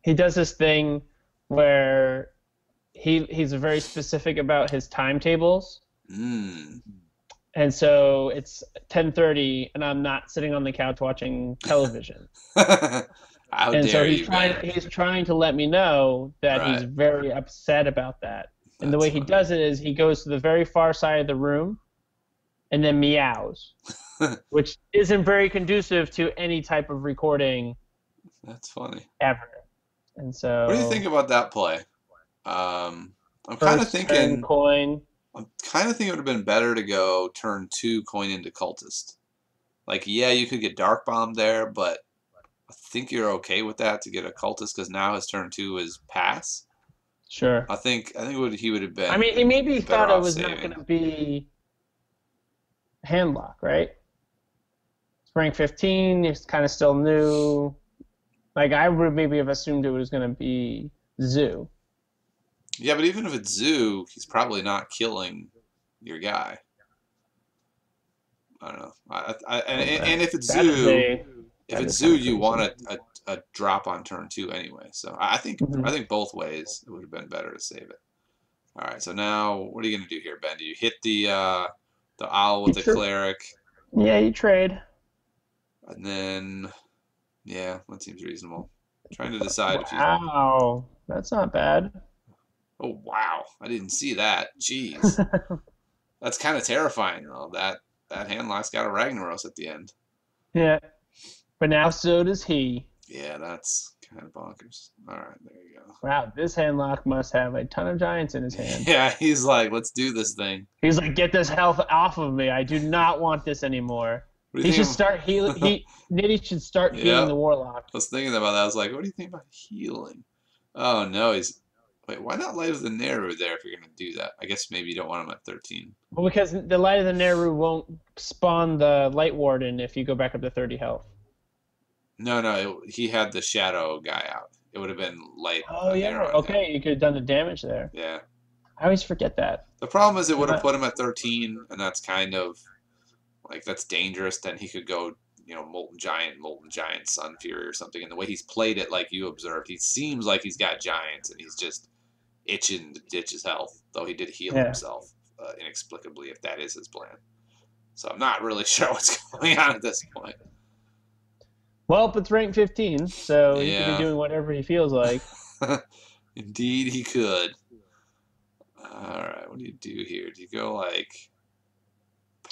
He does this thing where he's very specific about his timetables. And so it's 10:30 and I'm not sitting on the couch watching television. And so he's trying to let me know that he's very upset about that. And the way he does it is he goes to the very far side of the room and then meows, which isn't very conducive to any type of recording. That's funny. Ever. And so... What do you think about that play? I'm kind of thinking... Coin. I'm kind of thinking it would have been better to go turn 2 coin into Cultist. Like, yeah, you could get Dark Bomb there, but I think you're okay with that to get a Cultist because now his turn 2 is pass. Sure. I think he would have been. I mean, he maybe thought it was not going to be. Handlock, right? It's rank 15. It's kind of still new. Like I would maybe have assumed it was going to be Zoo. Yeah, but even if it's Zoo, he's probably not killing your guy. I don't know. Oh, And if it's that is Zoo, a if that it's is kind Zoo, of you crazy. want a drop on turn 2 anyway. So I Mhm. think both ways it would have been better to save it. All right. So now what are you gonna do here, Ben? Do you hit the owl with You the tr cleric, Yeah, you trade. and then yeah, that seems reasonable. Trying to decide if you. Wow, that's not bad. Oh wow, I didn't see that. Jeez, that's kind of terrifying though. That handlock's got a Ragnaros at the end. Yeah, but now so does he. Yeah, that's kind of bonkers. All right, there you go. Wow, this handlock must have a ton of giants in his hand. Yeah, he's like, let's do this thing. He's like, get this health off of me. I do not want this anymore. What do He you should think start heal. of? Nitty should start healing Yeah, the warlock. I was thinking about that. I was like, what do you think about healing? Oh no, he's. Wait, why not Light of the Neru there if you're gonna do that? I guess maybe you don't want him at 13. Well, because the light of the Neru won't spawn the light warden if you go back up to 30 health. No, no, he had the shadow guy out. It would have been Light Oh yeah, Neru on him. okay, you could have done the damage there. Yeah. I always forget that. The problem is it would have Uh, put him at 13, and that's kind of like that's dangerous. Then he could go, Molten Giant, Sun Fury or something. And the way he's played it, like you observed, he seems like he's got giants, and he's just itching to ditch his health. Though he did heal Yeah. himself inexplicably, if that is his plan. So I'm not really sure what's going on at this point. Well, it's rank 15, so he could be Yeah, doing whatever he feels like. indeed he could. All right, what do you do here? Do you go like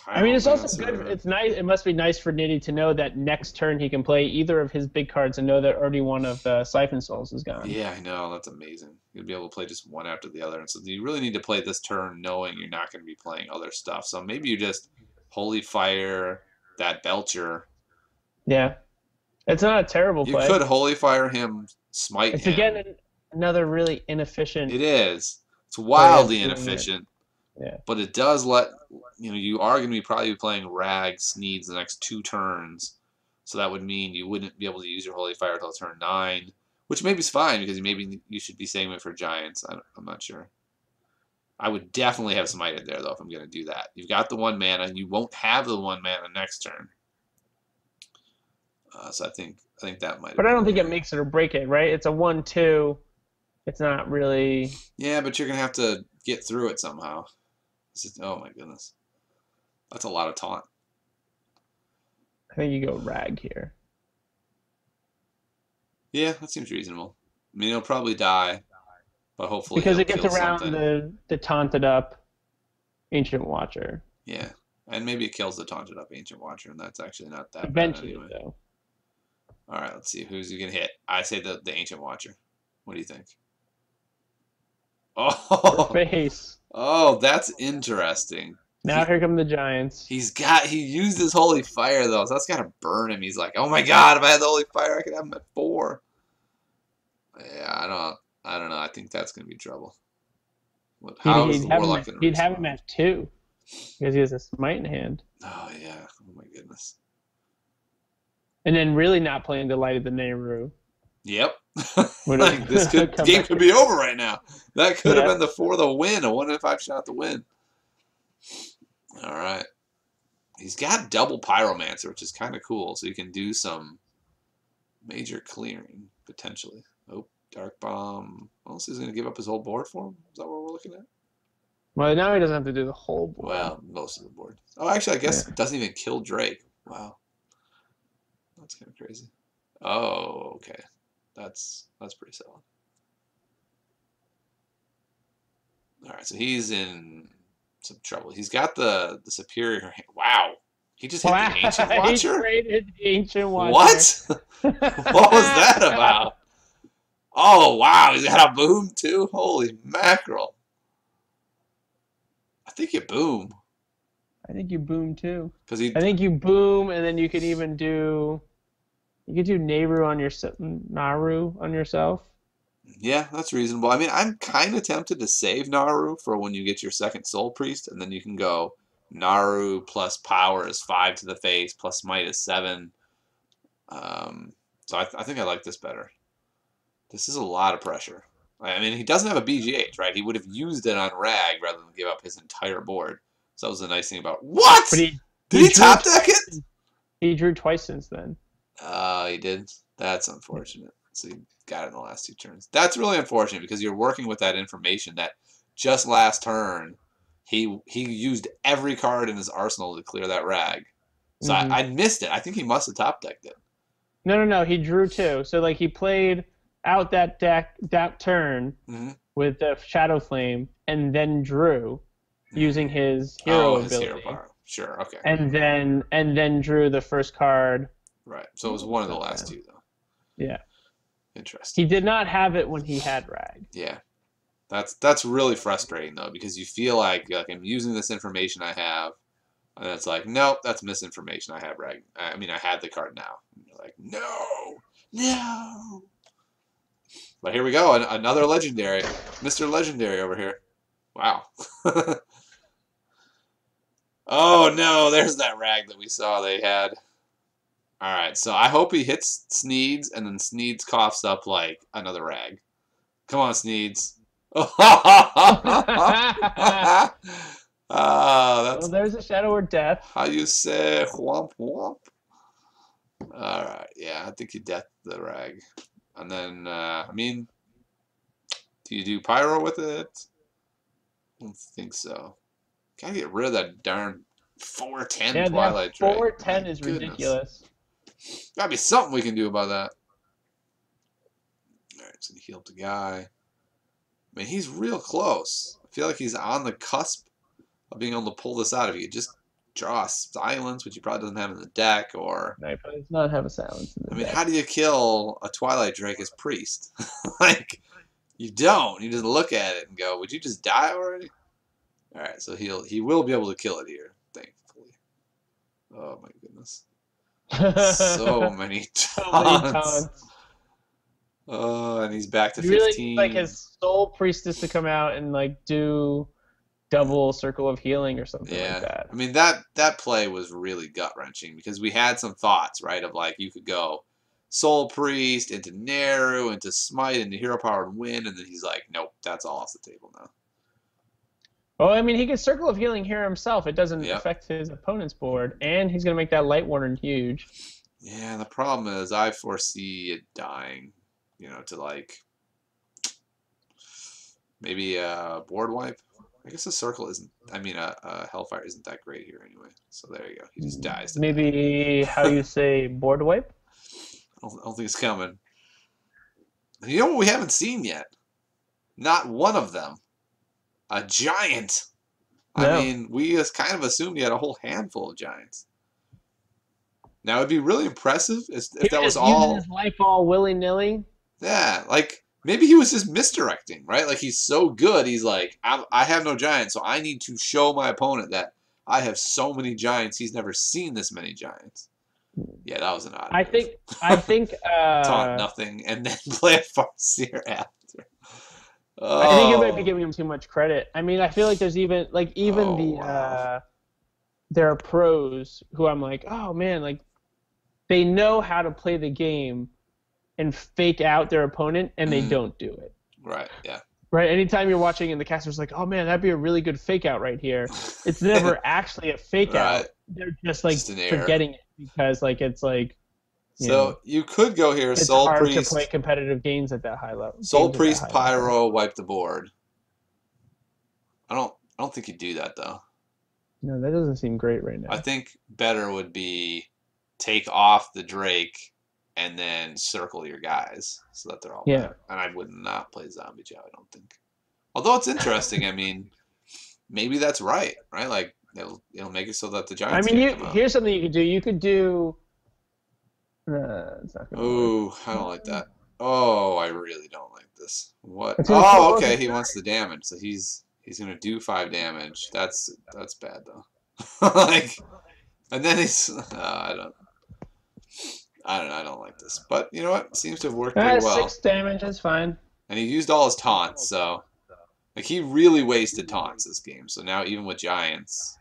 I mean, it's also good. Pyromancer? It's nice. It must be nice for Nitty to know that next turn he can play either of his big cards and know that already one of the Siphon Souls is gone. Yeah, I know. That's amazing. You'll be able to play just one after the other. And so you really need to play this turn knowing you're not going to be playing other stuff. So maybe you just Holy Fire that Belcher. Yeah, it's not a terrible You play. could Holy Fire him, smite It's him. again another really inefficient It is. It's way of wildly doing it. inefficient. Yeah. But it does let, you are going to be probably playing Rag Sneeds the next 2 turns. So that would mean you wouldn't be able to use your Holy Fire until turn 9. Which maybe is fine because maybe you should be saving it for Giants. I'm not sure. I would definitely have Smited there, though, if I'm going to do that. You've got the 1 mana. You won't have the 1 mana next turn. So I think that might have But I been don't think it there. makes it or break it, right? It's a 1/2. It's not really. Yeah, but you're going to have to get through it somehow. Oh, my goodness. That's a lot of taunt. I think you go rag here. Yeah, that seems reasonable. I mean, he'll probably die, but hopefully Because he'll it gets kill around something. the taunted up Ancient Watcher. Yeah, and maybe it kills the taunted up Ancient Watcher, and that's actually not that bad Eventually, anyway. though. All right, let's see who's he gonna hit. I say the Ancient Watcher. What do you think? Oh, Face. oh, that's interesting. Now here come the Giants. He used his Holy Fire though, so that's gotta burn him. He's like, oh my God, if I had the Holy Fire, I could have him at 4. Yeah, I don't know. I think that's gonna be trouble. How is the Warlock gonna He'd have him respond? at 2 because he has a smite in hand, Oh yeah. Oh my goodness. and then really not playing the Light of the Nehru. Yep. Would Like this come game back. could be over right now. That could have Yeah. been the win, a 1 in 5 shot to win. All right. He's got double Pyromancer, which is kind of cool, so you can do some major clearing potentially. Oh, Dark Bomb. Well, so he's going to give up his whole board for him. Is that what we're looking at? Well, now he doesn't have to do the whole board. Well, most of the board. Oh, actually, I guess Yeah. it doesn't even kill Drake. Wow, that's kind of crazy. Oh, okay. That's pretty solid. All right, so he's in some trouble. He's got the superior. Wow, he just hit Wow. the Ancient He Watcher. traded the Ancient Watcher. What? What was that about? Oh wow, he's got a boom too. Holy mackerel! I think you boom I think you boom too. because he. I think you boom, and then you could even do. You could do Naru on yourself. Yeah, that's reasonable. I mean, I'm kind of tempted to save Naru for when you get your second Soul Priest, and then you can go Naru plus power is 5 to the face, plus smite is 7. So I think I like this better. This is a lot of pressure. I mean, he doesn't have a BGH, right? He would have used it on Rag rather than give up his entire board. So that was the nice thing about... What? But Did he top deck it? He drew twice since then. He did? That's unfortunate. So he got it in the last 2 turns. That's really unfortunate because you're working with that information that just last turn he used every card in his arsenal to clear that Rag. So I missed it. I think he must have top decked it. No. He drew 2. So like he played out that turn with the Shadow Flame and then drew using his hero ability. His hero power. Sure, okay. And then drew the first card. Right. So it was one of the last 2 though. Yeah. Interesting. He did not have it when he had Rag. Yeah. That's really frustrating though, because you feel like I'm using this information I have, and it's like, nope, that's misinformation. I have Rag. I mean, I had the card now. And you're like, no. But here we go, another legendary, Mr. Legendary over here. Wow. Oh no, there's that Rag that we saw they had. All right, so I hope he hits Sneeds, and then Sneeds coughs up like another Rag. Come on, Sneeds. That's... well, there's a Shadow or Death. How you say whomp whomp? All right, yeah, I think you death the Rag. And then, I mean, do you do Pyro with it? I don't think so. Gotta get rid of that darn 410 Twilight Drake. 410 is ridiculous. Gotta be something we can do about that. Alright, so he healed the guy. I mean, he's real close. I feel like he's on the cusp of being able to pull this out. If he could just draw a Silence, which he probably doesn't have in the deck, or... No, he probably does not have a Silence in the deck. How do you kill a Twilight Drake as Priest? Like, you don't. You just look at it and go, would you just die already? Alright, so he will be able to kill it here, thankfully. Oh my goodness. So many taunts. Oh, and he's back to 15. Really like his Soul Priestess to come out and like do double Circle of Healing or something like that. I mean, that play was really gut-wrenching because we had some thoughts, right, of like you could go Soul Priest into Naru, into Smite, into Hero Power and win, and then he's like, nope, that's all off the table now. Well, I mean, he can Circle of Healing here himself. It doesn't affect his opponent's board, and he's going to make that Light Warden huge. Yeah, the problem is I foresee it dying, to like maybe a board wipe. I guess a Circle isn't, a Hellfire isn't that great here anyway. So there you go. He just dies. Maybe how you say board wipe? I don't think it's coming. You know what we haven't seen yet? Not one of them. A giant. No. I mean, we just kind of assumed he had a whole handful of giants. Now, it'd be really impressive if that was all... his life all willy-nilly. Yeah, like, maybe he was just misdirecting, right? Like, he's so good, he's like, I have no giants, so I need to show my opponent that I have so many giants, he's never seen this many giants. Yeah, that was an odd move. I think... Taunt nothing, and then play a Farseer after. I think you might be giving him too much credit. I mean, I feel like there's even there are pros who I'm like, oh man, like they know how to play the game and fake out their opponent, and they don't do it. Right. Yeah. Right. Anytime you're watching and the caster's like, oh man, that'd be a really good fake out right here. It's never actually a fake out. They're just like forgetting it because like it's like. So you could go here, Soul Priest. It's hard to play competitive games at that high level. Soul Priest, Pyro, wipe the board. I don't think you'd do that though. No, that doesn't seem great right now. I think better would be take off the Drake and then circle your guys so that they're all back. And I would not play Zombie Joe, I don't think. Although it's interesting, I mean, maybe that's right? Like it'll make it so that the Giants. I mean, here's something you could do. You could do. It's not gonna work. I don't like that. Oh, I really don't like this. What? Oh, okay. He wants the damage, so he's gonna do 5 damage. That's bad though. Like, and then he's I don't like this. But you know what? It seems to have worked pretty well. 6 damage. That's fine. And he used all his taunts, so like he really wasted taunts this game. So now even with Giants,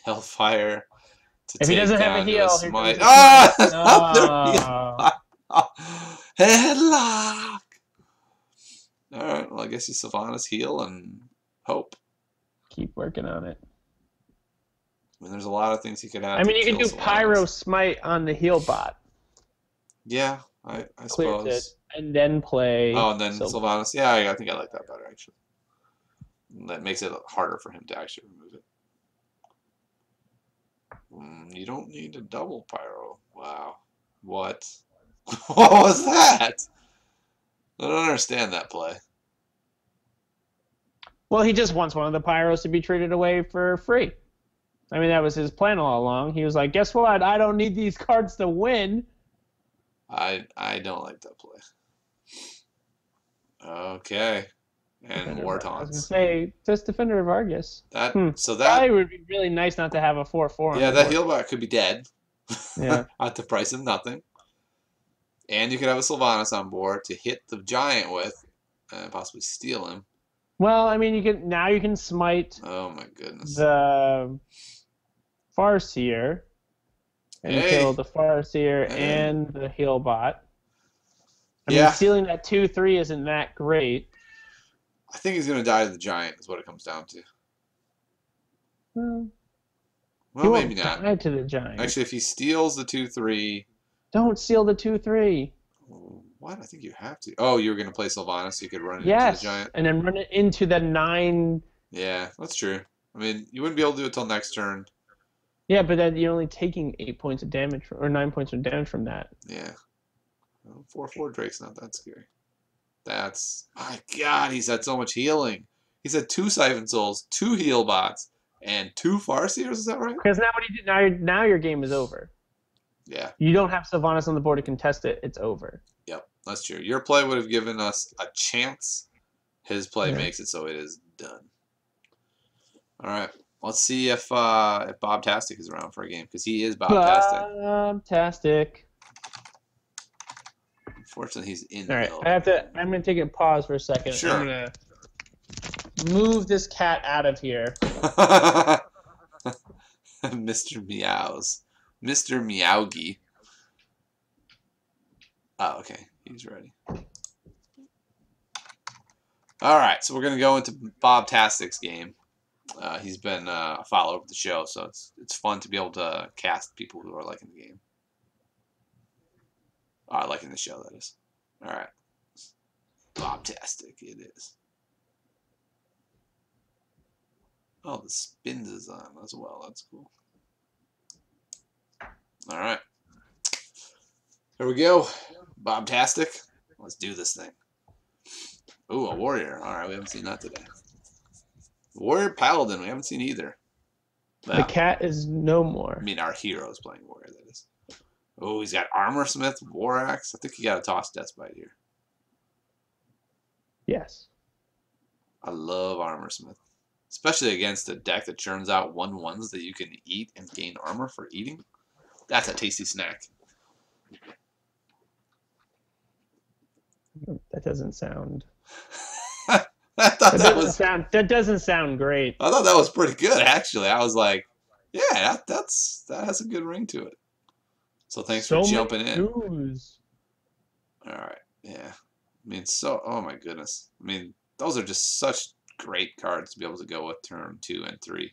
Hellfire to If he take doesn't have a down to a heal, here smite. comes the Ah! smite. Another Oh. headlock! Alright, well, I guess you Sylvanas heal and hope. Keep working on it. I mean, there's a lot of things he could have I to mean, you kill can do Sylvanas. Pyro Smite on the heal bot. Yeah, I Clears it, suppose. and then play. Oh, and then Sylvanas. Sylvanas. Yeah, I think I like that better, actually. That makes it harder for him to actually remove it. You don't need a double Pyro. Wow. What? What was that? I don't understand that play. Well, he just wants one of the Pyros to be traded away for free. I mean, that was his plan all along. He was like, guess what? I don't need these cards to win. I don't like that play. Okay. And more I was going to taunts. say, just Defender of Argus. So Probably would be really nice not to have a 4/4. Yeah, that heal bot could be dead. Yeah. At the price of nothing. And you could have a Sylvanas on board to hit the giant with and possibly steal him. Well, I mean, you can smite Oh my goodness. the Farseer and kill the Farseer and the heal bot. I mean, stealing that 2/3 isn't that great. I think he's going to die to the giant is what it comes down to. Well, maybe not. Die to the giant. Actually, if he steals the 2/3... Don't steal the 2/3. What? I think you have to. Oh, you were going to play Sylvanas so you could run it into the giant? And then run it into the 9... Yeah, that's true. I mean, you wouldn't be able to do it till next turn. Yeah, but then you're only taking 8 points of damage, or 9 points of damage from that. Yeah. Well, 4/4 Drake's not that scary. That's... My God, he's had so much healing. He's had 2 Siphon Souls, 2 heal bots, and 2 Farseers, is that right? Because now your game is over. Yeah. You don't have Sylvanas on the board to contest it. It's over. Yep, that's true. Your play would have given us a chance. His play makes it so it is done. All right. Let's see if Bob Tastic is around for a game, because he is Bob Tastic. Bob Tastic. Unfortunately, he's in All right, I'm going to take a pause for a second. Sure. I'm going to move this cat out of here. Mr. Meows. Mr. Meowgy. Oh, okay. He's ready. All right, so we're going to go into Bob Tastic's game. He's been a follower of the show, so it's fun to be able to cast people who are liking the game. Liking the show, that is. All right. Bob-tastic it is. Oh, the spins is on as well. That's cool. All right. Here we go. Bob-tastic. Let's do this thing. Ooh, a warrior. All right, we haven't seen that today. Warrior Paladin. We haven't seen either. Well, the cat is no more. I mean, our hero is playing warrior, that is. Oh, he's got Armor Smith, War Axe. I think he got a toss Deathbite here. Yes. I love Armor Smith. Especially against a deck that churns out 1/1s that you can eat and gain armor for eating. That's a tasty snack. That doesn't sound... that doesn't sound great. I thought that was pretty good, actually. I was like, yeah, that has a good ring to it. So thanks for jumping in. News. All right, yeah. I mean, oh my goodness. I mean, those are just such great cards to be able to go with turn 2 and 3.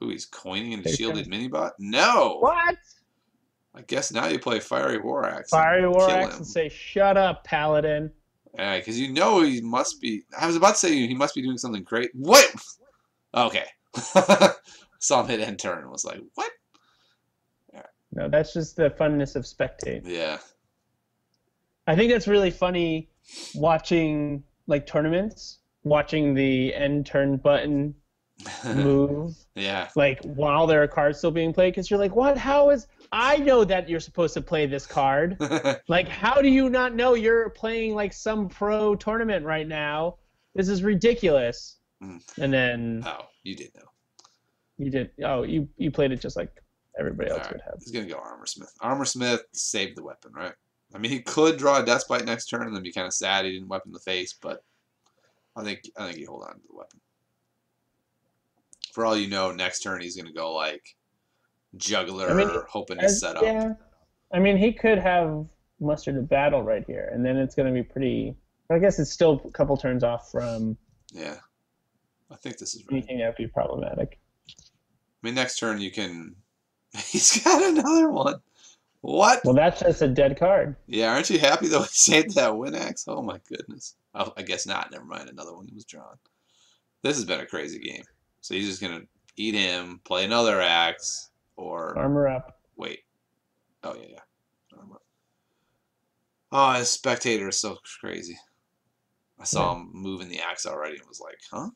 Ooh, he's coining into Shielded Minibot? No! What? I guess now you play Fiery War Axe. Fiery War Axe and say, shut up, Paladin. Yeah, because you know he must be... I was about to say he must be doing something great. What? Okay. Saw him hit end turn and was like, what? Yeah. No, that's just the funness of spectating. Yeah. I think that's really funny watching like tournaments, watching the end turn button move. Yeah. Like while there are cards still being played, because you're like, what? How is... I know that you're supposed to play this card. Like, how do you not know you're playing like some pro tournament right now? This is ridiculous. And then... Oh, you did know. You did. Oh, you played it just like everybody else would have. He's going to go Armor Smith. Armor Smith saved the weapon, right? I mean, he could draw a Deathbite next turn and then be kind of sad he didn't weapon the face, but I think you hold on to the weapon. For all you know, next turn he's gonna go like I mean, juggler, hoping to set up. yeah. I mean, he could have Mustard to battle right here, and then it's going to be pretty. I guess it's still a couple turns off from Yeah, I think this is right. anything that would be problematic. I mean, next turn you can. He's got another one. What? Well, that's just a dead card. Yeah, aren't you happy though he saved that win axe? Oh my goodness. Oh, I guess not. Never mind. Another one was drawn. This has been a crazy game. So he's just gonna eat him, play another axe, or Armor up. wait. Oh yeah. Armor up. Oh, his spectator is so crazy. I saw him moving the axe already and was like, huh?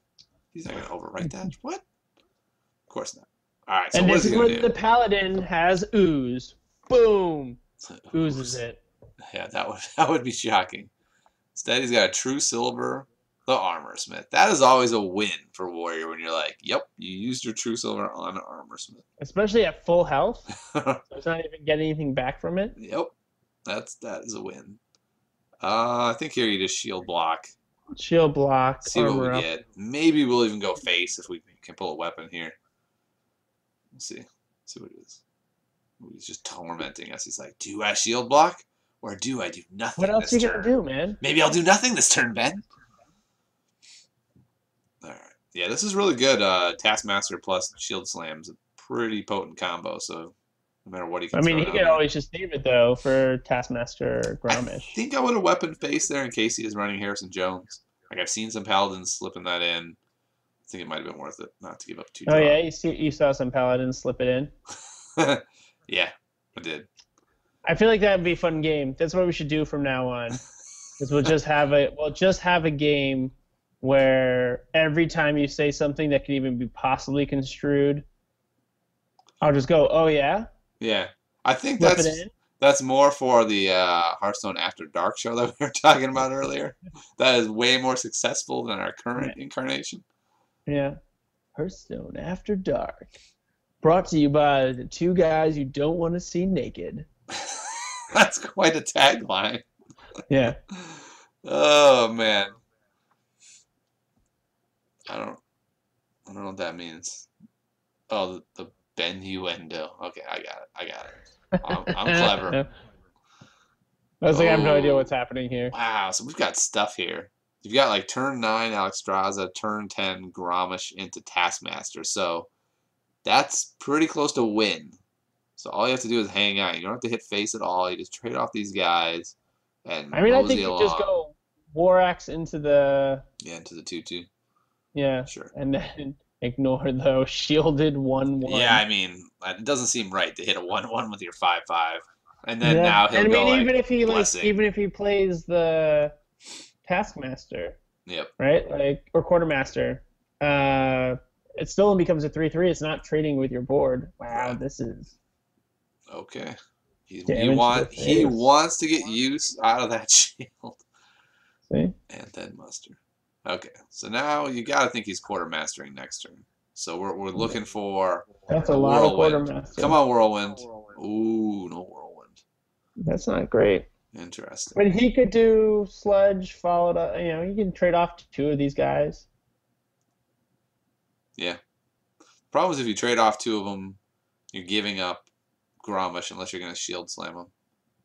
He's not gonna overwrite that? What? Of course not. Alright, so And what this is he is gonna where do? the paladin has ooze. Boom. Oozes it. Yeah, that would be shocking. Instead, he's got a true silver, the armor smith. That is always a win for warrior when you're like, yep, you used your true silver on armor smith. Especially at full health. So it's not even getting anything back from it. Yep, that is a win. I think here you just shield block. Shield block. See what we armor up. get. Maybe we'll even go face if we can pull a weapon here. We'll see. See what it is. Ooh, he's just tormenting us. He's like, do I shield block? Or do I do nothing What else this are you turn? gonna do, man? Maybe I'll do nothing this turn, Ben. Alright. Yeah, this is really good. Taskmaster plus Shield Slam's a pretty potent combo, so no matter what he can I mean, throw he down could there. always just save it, though, for Taskmaster I Gromish. think I would have weapon face there in case he is running Harrison Jones. Like, I've seen some Paladins slipping that in. I think it might have been worth it not to give up 2 Oh, drop. yeah? You saw some Paladins slip it in? Yeah, I did. I feel like that would be a fun game. That's what we should do from now on. Is we'll just have a game where every time you say something that could even be possibly construed, I'll just go, oh yeah, Yeah. I think flip it in. that's more for the Hearthstone After Dark show that we were talking about earlier. That is way more successful than our current incarnation. Yeah. Hearthstone After Dark. Brought to you by the 2 guys you don't want to see naked. That's quite a tagline. Yeah. Oh man. I don't know what that means. Oh, the Benuendo. Okay, I got it. I'm clever. I was like, I have no idea what's happening here. Wow, so we've got stuff here. You've got like turn 9 Alexstrasza, turn 10 Gromish into Taskmaster. So that's pretty close to win. So all you have to do is hang out. You don't have to hit face at all. You just trade off these guys and I mean, I think mosey you along. just go War Axe into the into the 2/2. yeah, Sure. and then ignore the shielded 1/1. Yeah, I mean, it doesn't seem right to hit a 1/1 with your 5/5, and then Yeah. now he'll And I go mean, like even if he plays the Taskmaster, Yep. right? Like or Quartermaster, it still becomes a 3/3. It's not trading with your board. Wow, Right. this is Okay. He damage to the face. wants to get use out of that shield. See? And then muster. Okay, so now you got to think he's quartermastering next turn. So we're looking for That's a lot of whirlwind. Quartermaster. Come on, whirlwind. Ooh, no whirlwind. That's not great. Interesting. But he could do Sludge followed up. You know, you can trade off 2 of these guys. Yeah. Problem is if you trade off 2 of them, you're giving up Gromish unless you're going to shield slam him,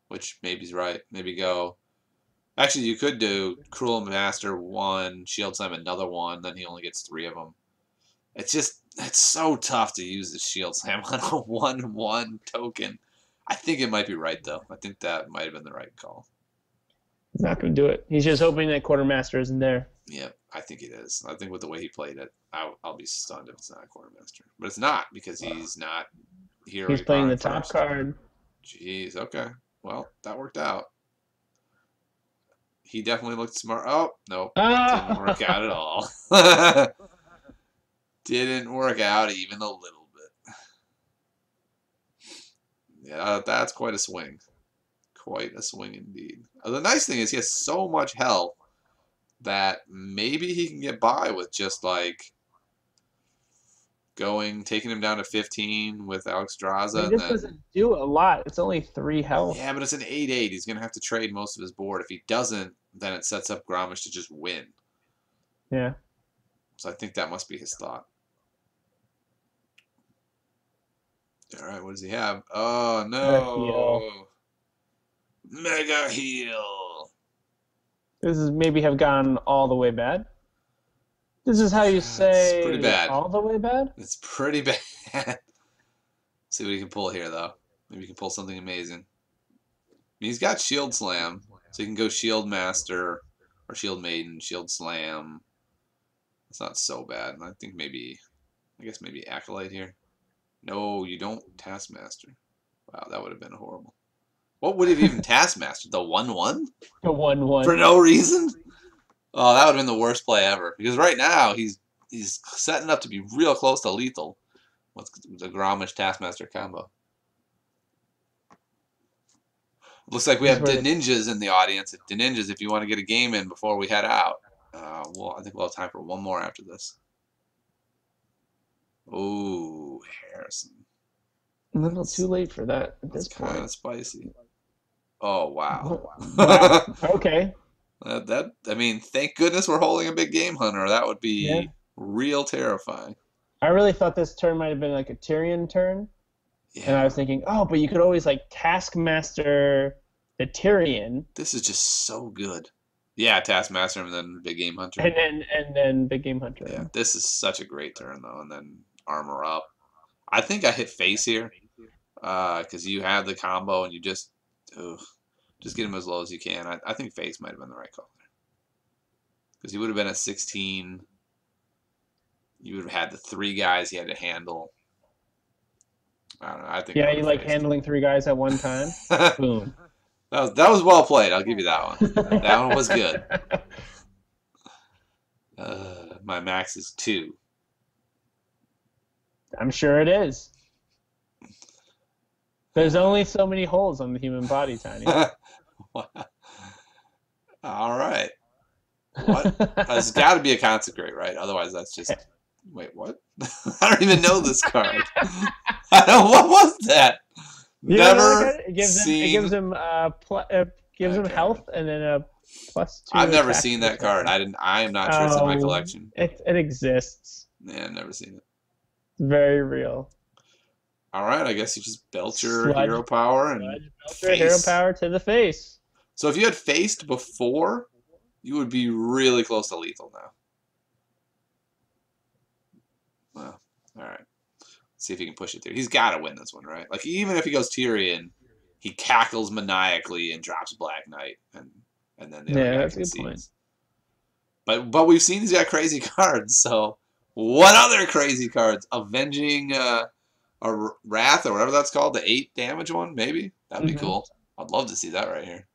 which maybe's right. Maybe go. Actually, you could do Cruel Master 1, shield slam another 1, then he only gets 3 of them. It's so tough to use the shield slam on a 1/1 token. I think it might be right though. I think that might have been the right call. He's not going to do it. He's just hoping that Quartermaster isn't there. Yeah, I think it is. I think with the way he played it, I'll be stunned if it's not a Quartermaster. But it's not because he's not here. He's playing the top card. Jeez, okay. Well, that worked out. He definitely looked smart. Oh, nope. Didn't work out at all. Didn't work out even a little bit. Yeah, that's quite a swing. Quite a swing indeed. The nice thing is he has so much health that maybe he can get by with just like taking him down to 15 with Alexstrasza. He just doesn't do a lot. It's only 3 health. Yeah, but it's an 8/8. He's going to have to trade most of his board. If he doesn't, then it sets up Gromish to just win. Yeah. So I think that must be his thought. All right, what does he have? Oh The heel. no, Mega Heal. This is maybe have gone all the way bad. This is how you It's pretty say bad. all the way bad? It's pretty bad. See what he can pull here, though. Maybe he can pull something amazing. He's got Shield Slam, so he can go Shield Master or Shield Maiden, Shield Slam. It's not so bad. I think maybe, I guess maybe Acolyte here. No, you don't Taskmaster. Wow, that would have been horrible. What would have even Taskmaster? The 1/1? The 1/1. For no reason? Oh, that would have been the worst play ever. Because right now, he's setting up to be real close to lethal with the Gromish Taskmaster combo. Looks like we have the Ninjas in the audience. The Ninjas, if you want to get a game in before we head out. Well, I think we'll have time for one more after this. Ooh, Harrison. A little too late for that at this point. Kind of spicy. Oh, wow. Wow. Okay. I mean, thank goodness we're holding a big game hunter. That would be real terrifying. I really thought this turn might have been like a Tyrion turn. Yeah. And I was thinking, oh, but you could always like Taskmaster the Tyrion. This is just so good. Yeah, Taskmaster and then Big Game Hunter. And then Big Game Hunter. Yeah, this is such a great turn though, and then Armor Up. I think I hit face here, because you have the combo and you just get him as low as you can. I think face might have been the right call there, because he would have been at 16. You would have had the 3 guys he had to handle. I don't know. I think. Yeah, you like handling 3 guys at one time. Boom. That was well played. I'll give you that one. That one was good. My max is 2. I'm sure it is. There's only so many holes on the human body, Tiny. All right. What? There's got to be a Consecrate, right? Otherwise, that's just. Wait, what? I don't even know this card. I don't. What was that? Never it gives him health and then a +2. I've never seen that card. I am not sure it's in my collection. It exists. Yeah, I've never seen it. It's very real. All right, I guess you just belt your hero power and belt your hero power to the face. So if you had faced before, you would be really close to lethal now. Well, all right. See if he can push it through. He's got to win this one, right? Like, even if he goes Tyrion, he cackles maniacally and drops Black Knight, and then the other guy that's a good concedes. But we've seen he's got crazy cards, so what other crazy cards? Avenging a Wrath or whatever that's called, the 8 damage one, maybe? That'd be cool. I'd love to see that right here.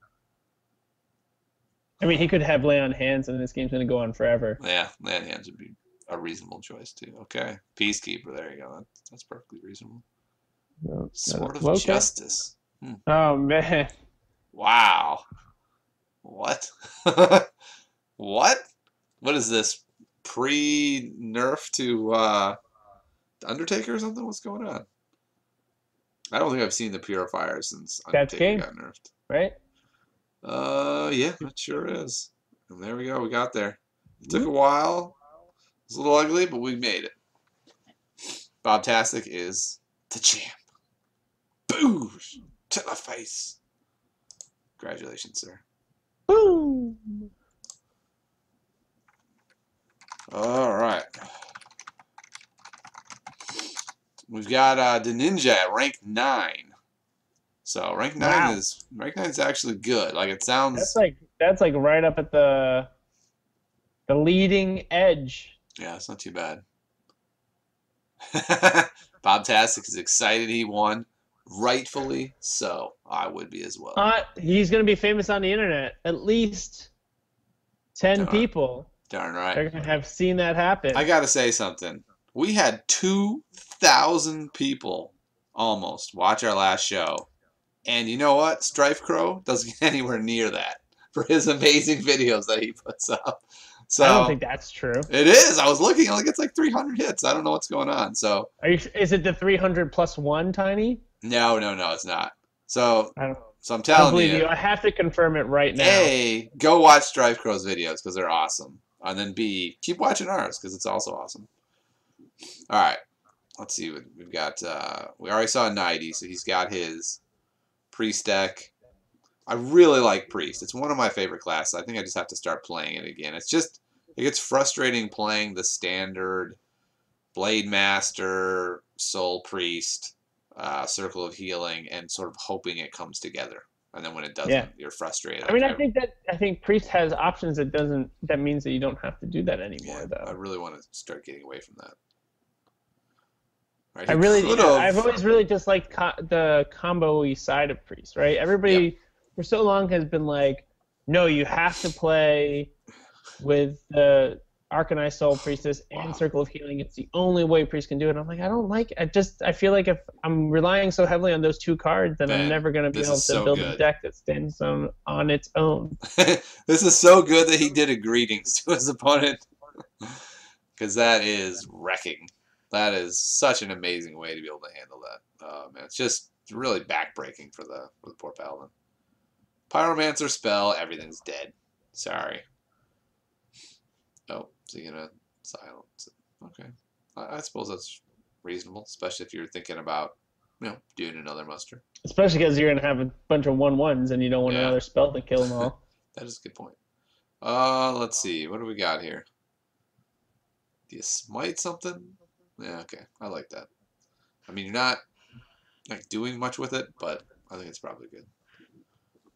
I mean, he could have Lay on Hands, and this game's going to go on forever. Yeah, Lay on Hands would be a reasonable choice too. Okay, Peacekeeper. There you go. That's perfectly reasonable. Sword of Justice. Oh man! Wow. What? What? What is this? Pre-nerf to Undertaker or something? What's going on? I don't think I've seen the Purifier since Undertaker got nerfed. Right? Yeah, it sure is. And there we go. We got there. It took a while. It's a little ugly, but we made it. Bobtastic is the champ. Boosh! To the face. Congratulations, sir. Boom! All right. We've got the Ninja at rank 9. So rank 9 is actually good. Like, it sounds. That's like right up at the leading edge. Yeah, it's not too bad. Bobtastic is excited he won. Rightfully so. I would be as well. He's going to be famous on the internet. At least 10 people. Darn right. They're going to have seen that happen. I got to say something. We had 2,000 people almost watch our last show. And you know what? Strife Crow doesn't get anywhere near that for his amazing videos that he puts up. So, I don't think that's true. It is. I was looking. Like, it's like 300 hits. I don't know what's going on. So, is it the 300 plus 1, Tiny? No, it's not. So, I'm telling I believe you. I have to confirm it right now. A, go watch Strife Crow's videos because they're awesome. And then B, keep watching ours because it's also awesome. All right. let's see. We've got. We already saw 90, so he's got his priest deck. I really like priest. It's one of my favorite classes. I think I just have to start playing it again. It's just it gets frustrating playing the standard Blade Master, Soul Priest, Circle of Healing, and sort of hoping it comes together. And then when it doesn't, Yeah. you're frustrated. I mean, I think priest has options that means that you don't have to do that anymore, yeah, though. I really want to start getting away from that. Right, I've always really disliked the combo-y side of priest, right? Everybody for so long has been like, no, you have to play with the Arcanine Soul Priestess and Circle of Healing. It's the only way priest can do it. I'm like, I don't like it. I feel like if I'm relying so heavily on those two cards, then I'm never going to be able to build a deck that stands on its own. This is so good that he did a greetings to his opponent. Because that is wrecking. That is such an amazing way to be able to handle that. Oh, man, it's just really backbreaking for the poor Paladin. Pyromancer spell, everything's dead. Sorry. Oh, so you're gonna silence it. Okay. I suppose that's reasonable, especially if you're thinking about, doing another muster. Especially because you're gonna have a bunch of 1/1s and you don't want another spell to kill them all. That is a good point. Let's see. What do we got here? Do you smite something? Yeah, okay. I like that. I mean, you're not doing much with it, but I think it's probably good.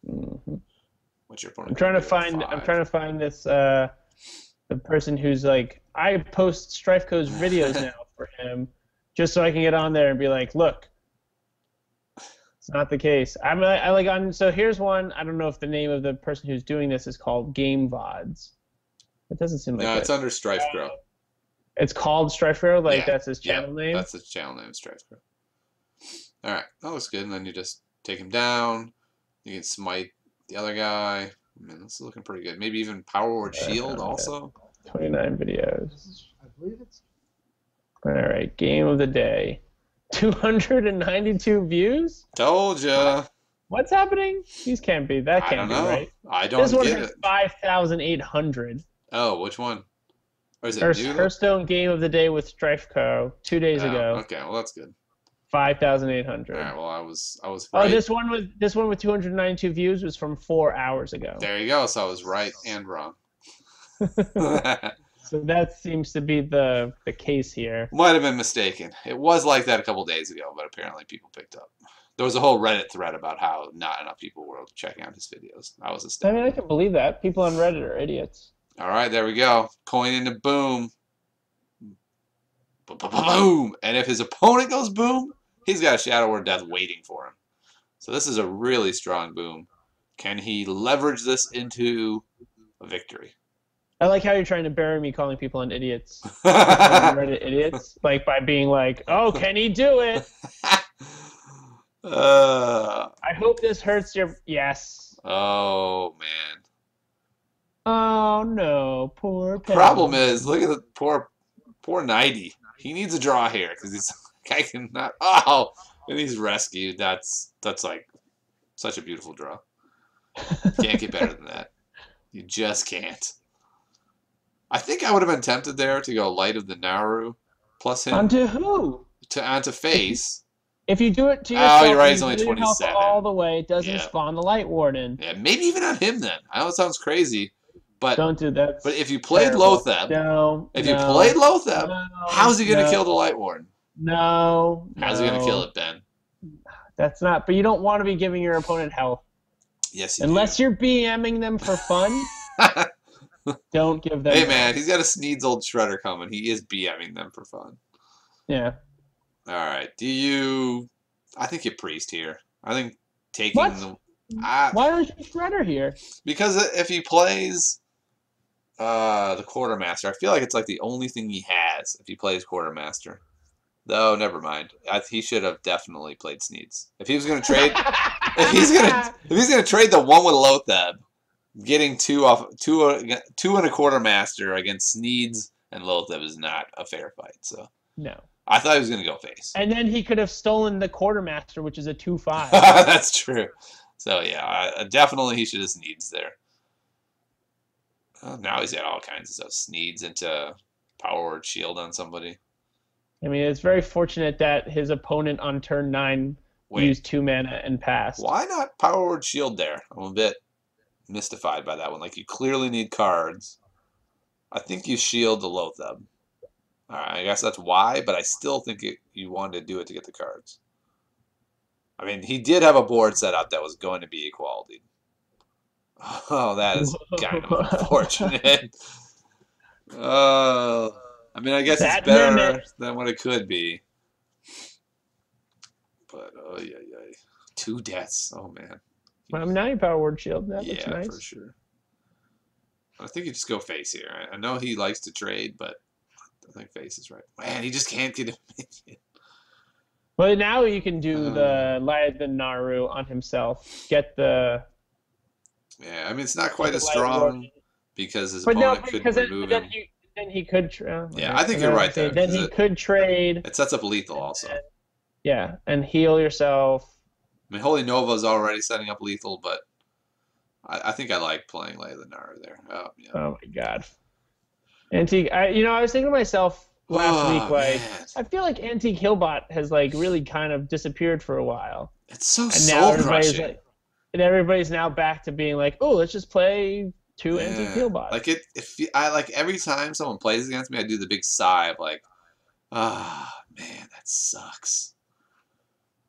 Mm-hmm. What's your opponent? I'm trying to find this the person who's like, I post Strife Co's videos now for him, just so I can get on there and be like, look, it's not the case. So here's one. I don't know if the name of the person who's doing this is called Game VODs. It doesn't seem like no, it's under Strife Crow. It's called Strife Crow, that's his channel name? That's his channel name, Strife Crow. Alright, that looks good, and then you just take him down. You can smite the other guy. I mean, this is looking pretty good. Maybe even Power Word Shield also. 29 videos. I believe it's... Alright, game of the day. 292 views? Told ya. What's happening? These can't be. That can't be right. I don't get it. This one has 5,800. Oh, which one? Or is it Hearthstone Game of the Day with Strife Co. 2 days ago. Okay, well that's good. 5,800. All right, well I was right. Oh, this one with 292 views was from 4 hours ago. There you go. So I was right and wrong. So that seems to be the case here. Might have been mistaken. It was like that a couple days ago, but apparently people picked up. There was a whole Reddit thread about how not enough people were checking out his videos. I was astounded. I mean, I can believe that. People on Reddit are idiots. All right, there we go. Coin into boom. Boom. And if his opponent goes boom, he's got a Shadow Word Death waiting for him. So this is a really strong boom. Can he leverage this into a victory? I like how you're trying to bury me calling people on idiots. Reddit idiots. Like by being like, oh, can he do it? I hope this hurts your... Yes. Oh, man. Oh, no. Poor Penny. Problem is, look at the poor 90. He needs a draw here because he's I cannot. Oh, and he's rescued. That's like such a beautiful draw. Can't get better than that. You just can't. I think I would have been tempted there to go Light of the Naru plus him. Onto who? Onto face. If you do it to yourself, you're right. He's only 27. All the way. It doesn't spawn the Light Warden. Yeah, maybe even on him then. I know it sounds crazy. But don't do that. But if you played Lotheb, you played Lotheb, how's he going to kill the Light Warden? No. How's he going to kill it, Ben? That's not. But you don't want to be giving your opponent health. Yes, unless you're BMing them for fun. Don't give them. Hey man, he's got a Sneed's old Shredder coming. He is BMing them for fun. Yeah. All right. I think you priest here. I think taking the. Why don't you Shredder here? Because if he plays the Quartermaster, I feel like it's like the only thing he has if he plays Quartermaster. Though, never mind. He should have definitely played Sneeds. If he was going to trade, if he's going to trade the one with Lotheb, getting two and a Quartermaster against Sneeds and Lotheb is not a fair fight. So no. I thought he was going to go face. And then he could have stolen the Quartermaster, which is a 2/5. That's true. So yeah, definitely he should have Sneeds there. Now he's got all kinds of stuff. Sneeds into Power Word Shield on somebody. I mean, it's very fortunate that his opponent on turn 9 Wait, used 2 mana and passed. why not Power Word Shield there? I'm a bit mystified by that one. Like, you clearly need cards. I think you shield the Loatheb. Alright, I guess that's why, but I still think you wanted to do it to get the cards. I mean, he did have a board set up that was going to be equality. Oh, that is kind of unfortunate. I mean, I guess it's That mimic. better than what it could be. But, oh, yeah, yeah. 2 deaths. Oh, man. Well, now you power word shield. That looks Yeah, for nice. sure. I think you just go face here. I know he likes to trade, but I think face is right. Man, he just can't get it. Well, now you can do the Naru on himself. Get the Yeah, I mean, it's not get quite the as Light strong Warden. because his But no, opponent couldn't because then, remove then him. he could. Yeah, I think you're right there. Then he could trade. It sets up lethal And also. yeah, and heal yourself. I mean, Holy Nova is already setting up lethal, but I think I like playing Layla Nara there. Oh, yeah. Oh my god. Antique. I was thinking to myself last week, Oh, like, man. I feel like Antique Killbot has like really kind of disappeared for a while, It's so and now everybody's soul-crushing. like, and everybody's now back to being like, oh, let's just play 2 Antique Yeah. Killbots. Like, I like every time someone plays against me, I do the big sigh of like, ah, man, that sucks.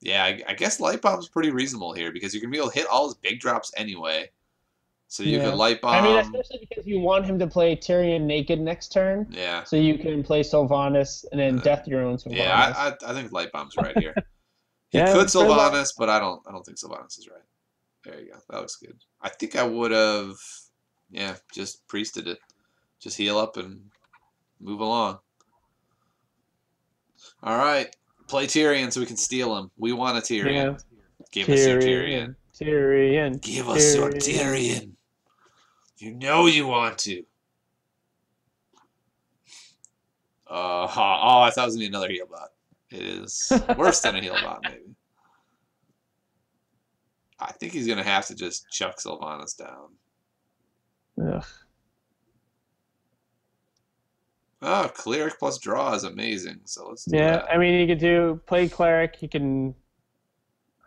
Yeah, I guess Light Bomb's pretty reasonable here because you're going to be able to hit all his big drops anyway. So you could Yeah. Light I mean, Bomb. especially because you want him to play Tyrion naked next turn, Yeah. so you can play Sylvanas and then death your own Sylvanas. Yeah, I think Light Bomb's right here. He Yeah, could for life. Sylvanas, but I don't think Sylvanas is right. There you go. That looks good. I think I would have, yeah, just priested it. Just heal up and move along. All right. Play Tyrion so we can steal him. We want a Tyrion. Yeah. Give us your Tyrion. Tyrion. Give us your Tyrion. You know you want to. Oh, I thought it was going to be another heal bot. It is worse than a heal bot, maybe. I think he's going to have to just chuck Sylvanas down. Ugh. Oh, Cleric plus draw is amazing. So let's do Yeah, that. I mean, he could play Cleric. He can.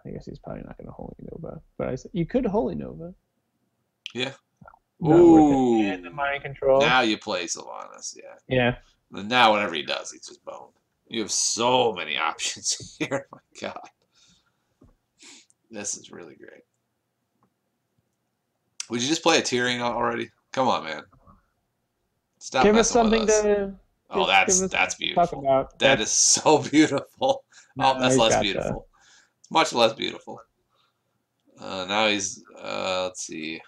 I guess he's probably not going to Holy Nova, but you could Holy Nova. Yeah. Not Ooh. worth it. And the mind control. Now you play Sylvanas, yeah. Yeah. And now whatever he does, he's just boned. You have so many options here. Oh my God. This is really great. Would you just play a Tyrion already? Come on, man. Stop Give us messing with something us. to. Oh, that's beautiful. Talk about. That is so beautiful. No, Oh, that's he's less got beautiful. Much less beautiful. Now he's, let's see.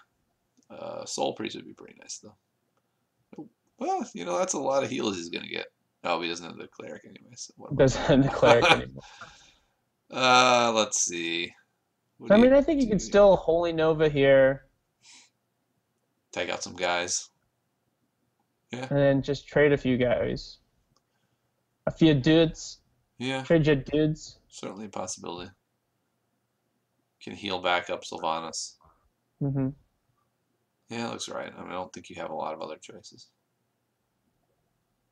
Soul Priest would be pretty nice, though. Well, that's a lot of heals he's going to get. Oh, he doesn't have the Cleric anyway. So Doesn't have the Cleric anymore. Let's see. I mean, I think you can still Holy Nova here. Take out some guys. Yeah. And then just trade a few guys. A few dudes. Yeah. Trade your dudes. Certainly a possibility. Can heal back up Sylvanas. Mm-hmm. Yeah, that looks right. I mean, I don't think you have a lot of other choices.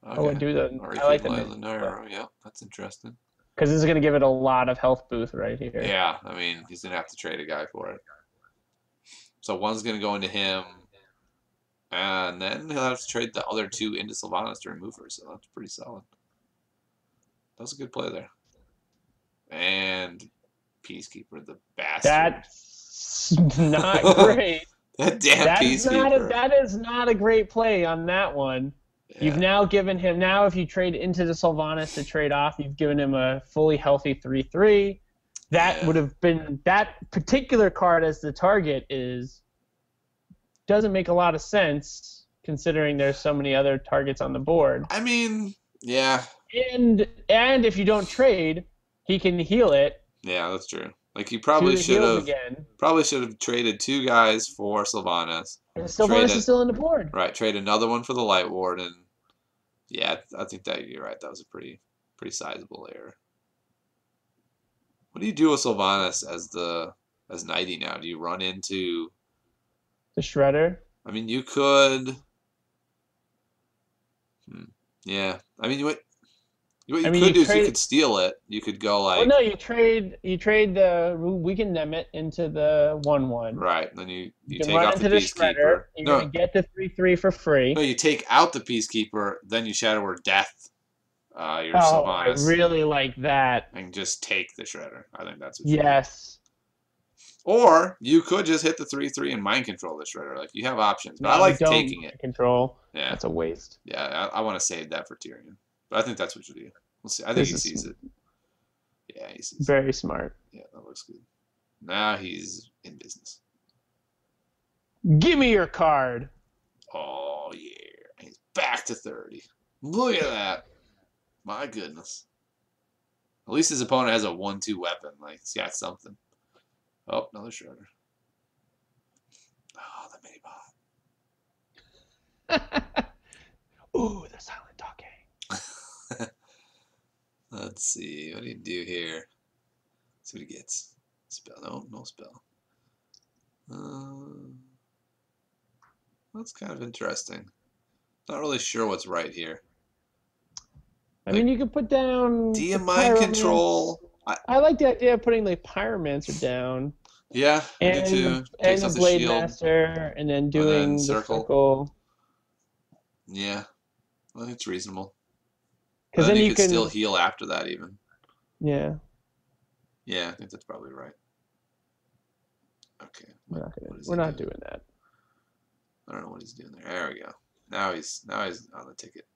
Okay. Oh, I do the. Or you I like could the play the Nairo. Yeah, that's interesting. because this is going to give it a lot of health boost right here. Yeah, I mean, he's going to have to trade a guy for it. So one's going to go into him, and then he'll have to trade the other 2 into Sylvanas to remove her, so that's pretty solid. That was a good play there. And Peacekeeper, the bastard. That's not great. That damn Peacekeeper. That is not a great play on that one. Yeah. You've now given him, if you trade into the Sylvanas to trade off, you've given him a fully healthy 3/3. That would have been, that particular card as the target doesn't make a lot of sense considering there's so many other targets on the board. I mean, yeah. And if you don't trade, he can heal it. Yeah, that's true. Like he probably should have traded 2 guys for Sylvanas. And Sylvanas is still on the board. Right, trade another one for the Light Warden. Yeah, I think that you're right. That was a pretty sizable error. What do you do with Sylvanas as Nighty now? Do you run into the Shredder? I mean, you could. Yeah, I mean, What I you mean, could you do is you trade. could steal it. You could go Well, like no, you trade the weakened Nemeth into the 1/1. right, and then You you can take run off the into the Shredder. Peacekeeper. You're No, gonna get the 3/3 for no, free. you take out the Peacekeeper, then you Shadow Word Death your Oh, I Sylvanas, really like that. and just take the Shredder. I think that's what you do. Yes. Or you could just hit the 3/3 and mind control the Shredder. Like you have options, but I No, like don't taking it. mind control. Yeah, That's a waste. yeah. I want to save that for Tyrion, but I think that's what you do. We'll see. I think This he is sees it. Yeah, he sees it. very smart. Yeah, that looks good. Now he's in business. Give me your card. Oh yeah, he's back to 30. Look at that. My goodness. At least his opponent has a 1/2 weapon. Like he's got something. Oh, another Shredder. Oh, the mini bot. Ooh, the silent talking. Let's see. What do you do here? Let's see what he gets. Spell. No, no spell. That's kind of interesting. Not really sure what's right here. I mean, you could put down Do you the mind control? I like the idea of putting the Pyromancer down. Yeah, I do too. Takes And off the the Blade shield. Master, and then And doing then the circle. circle. Yeah, I think it's reasonable. Because then then you you could can still heal after that even. Yeah. Yeah, I think that's probably right. Okay. We're not doing that. I don't know what he's doing there. There we go. Now he's on the ticket.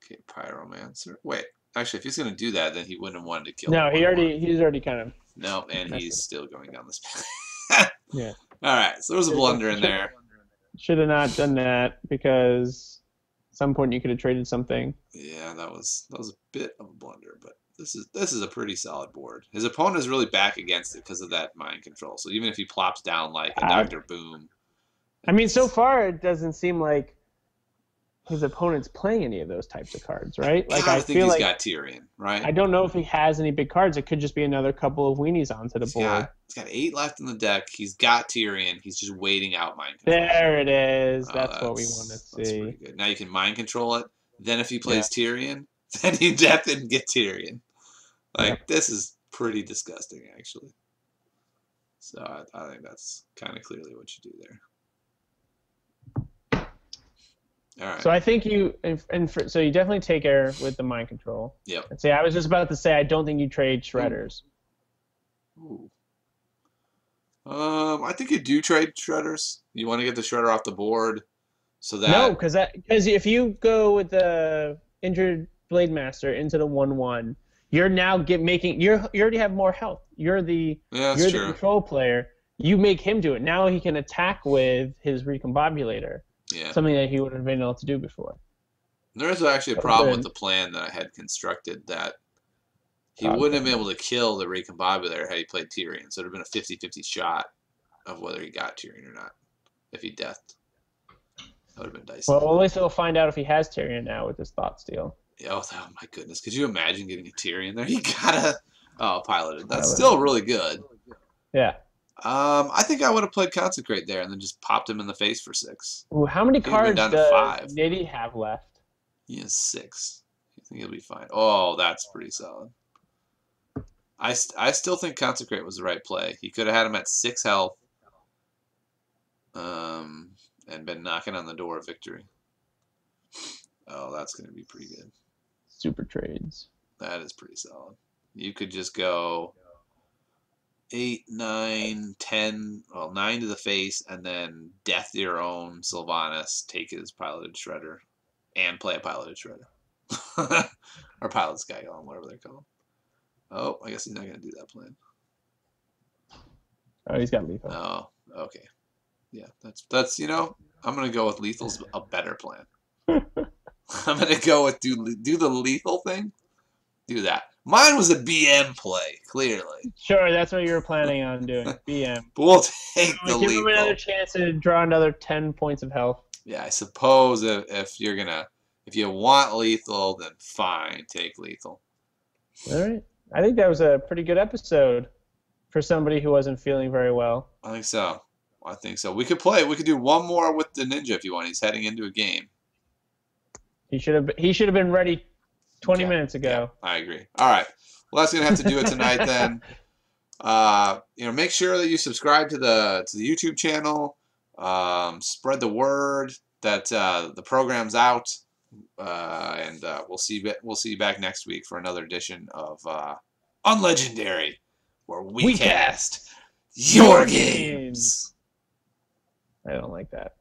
Okay, Pyromancer. Wait, actually, if he's gonna do that, then he wouldn't have wanted to kill. No, he's already kind of. Nope, and he's still going down this path. Yeah. All right, so there was a blunder in there. Should have not done that because at some point you could have traded something. Yeah, that was a bit of a blunder, but this is a pretty solid board. His opponent is really back against it because of that mind control. So even if he plops down like a Dr. Boom. I mean, so far it doesn't seem like his opponent's playing any of those types of cards, right? Like I think he's got Tyrion, right? I don't know if he has any big cards. It could just be another couple of weenies onto the board. He's got 8 left in the deck. He's got Tyrion. He's just waiting out mind control. There it is. That's what we want to see. That's pretty good. Now you can mind control it. Then if he plays Tyrion, then you death and get Tyrion. Like this is pretty disgusting, actually. So I think that's kind of clearly what you do there. All right. So I think so you definitely take air with the mind control. Yep. And see, I was just about to say I don't think you trade Shredders. Ooh. I think you do trade Shredders. You want to get the Shredder off the board, so that no, because if you go with the injured Blade Master into the 1/1, you're now you already have more health. You're the control player. You make him do it. Now he can attack with his Recombobulator. Yeah. Something that he wouldn't have been able to do before. There is actually a problem with the plan that I had constructed that he wouldn't have been able to kill the Recombobulator had he played Tyrion. So it would have been a 50-50 shot of whether he got Tyrion or not if he deathed. That would have been dicey. Well, at least we'll find out if he has Tyrion now with his Thought Steal. Oh my goodness. Could you imagine getting a Tyrion there? You gotta... Oh, piloted. That's still really good. Yeah. I think I would have played Consecrate there and then just popped him in the face for 6. Ooh, how many cards down does to 5. Nitty have left? He has 6. I think he'll be fine. Oh, that's pretty solid. I still think Consecrate was the right play. He could have had him at 6 health and been knocking on the door of victory. Oh, that's going to be pretty good. Super trades. That is pretty solid. You could just go 8, 9, 10, well, 9 to the face, and then death your own Sylvanas, take his piloted Shredder, and play a piloted Shredder. Or pilot Skygolem, whatever they're called. Oh, I guess he's not going to do that plan. Oh, he's got lethal. Oh, okay. Yeah, that's I'm going to go with lethal's a better plan. I'm going to go with do the lethal thing. Do that. Mine was a BM play, clearly. Sure, that's what you were planning on doing. BM. But we'll take the Give lethal. him another chance to draw another 10 points of health. Yeah, I suppose if you want lethal, then fine, take lethal. All right. I think that was a pretty good episode for somebody who wasn't feeling very well. I think so. We could do one more with the ninja if you want. He's heading into a game. He should have been ready 20 Yeah. minutes ago. Yeah, I agree. All right. Well, that's gonna have to do it tonight then. Make sure that you subscribe to the YouTube channel. Spread the word that the program's out, and we'll see you back next week for another edition of Unlegendary, where we cast your games. I don't like that.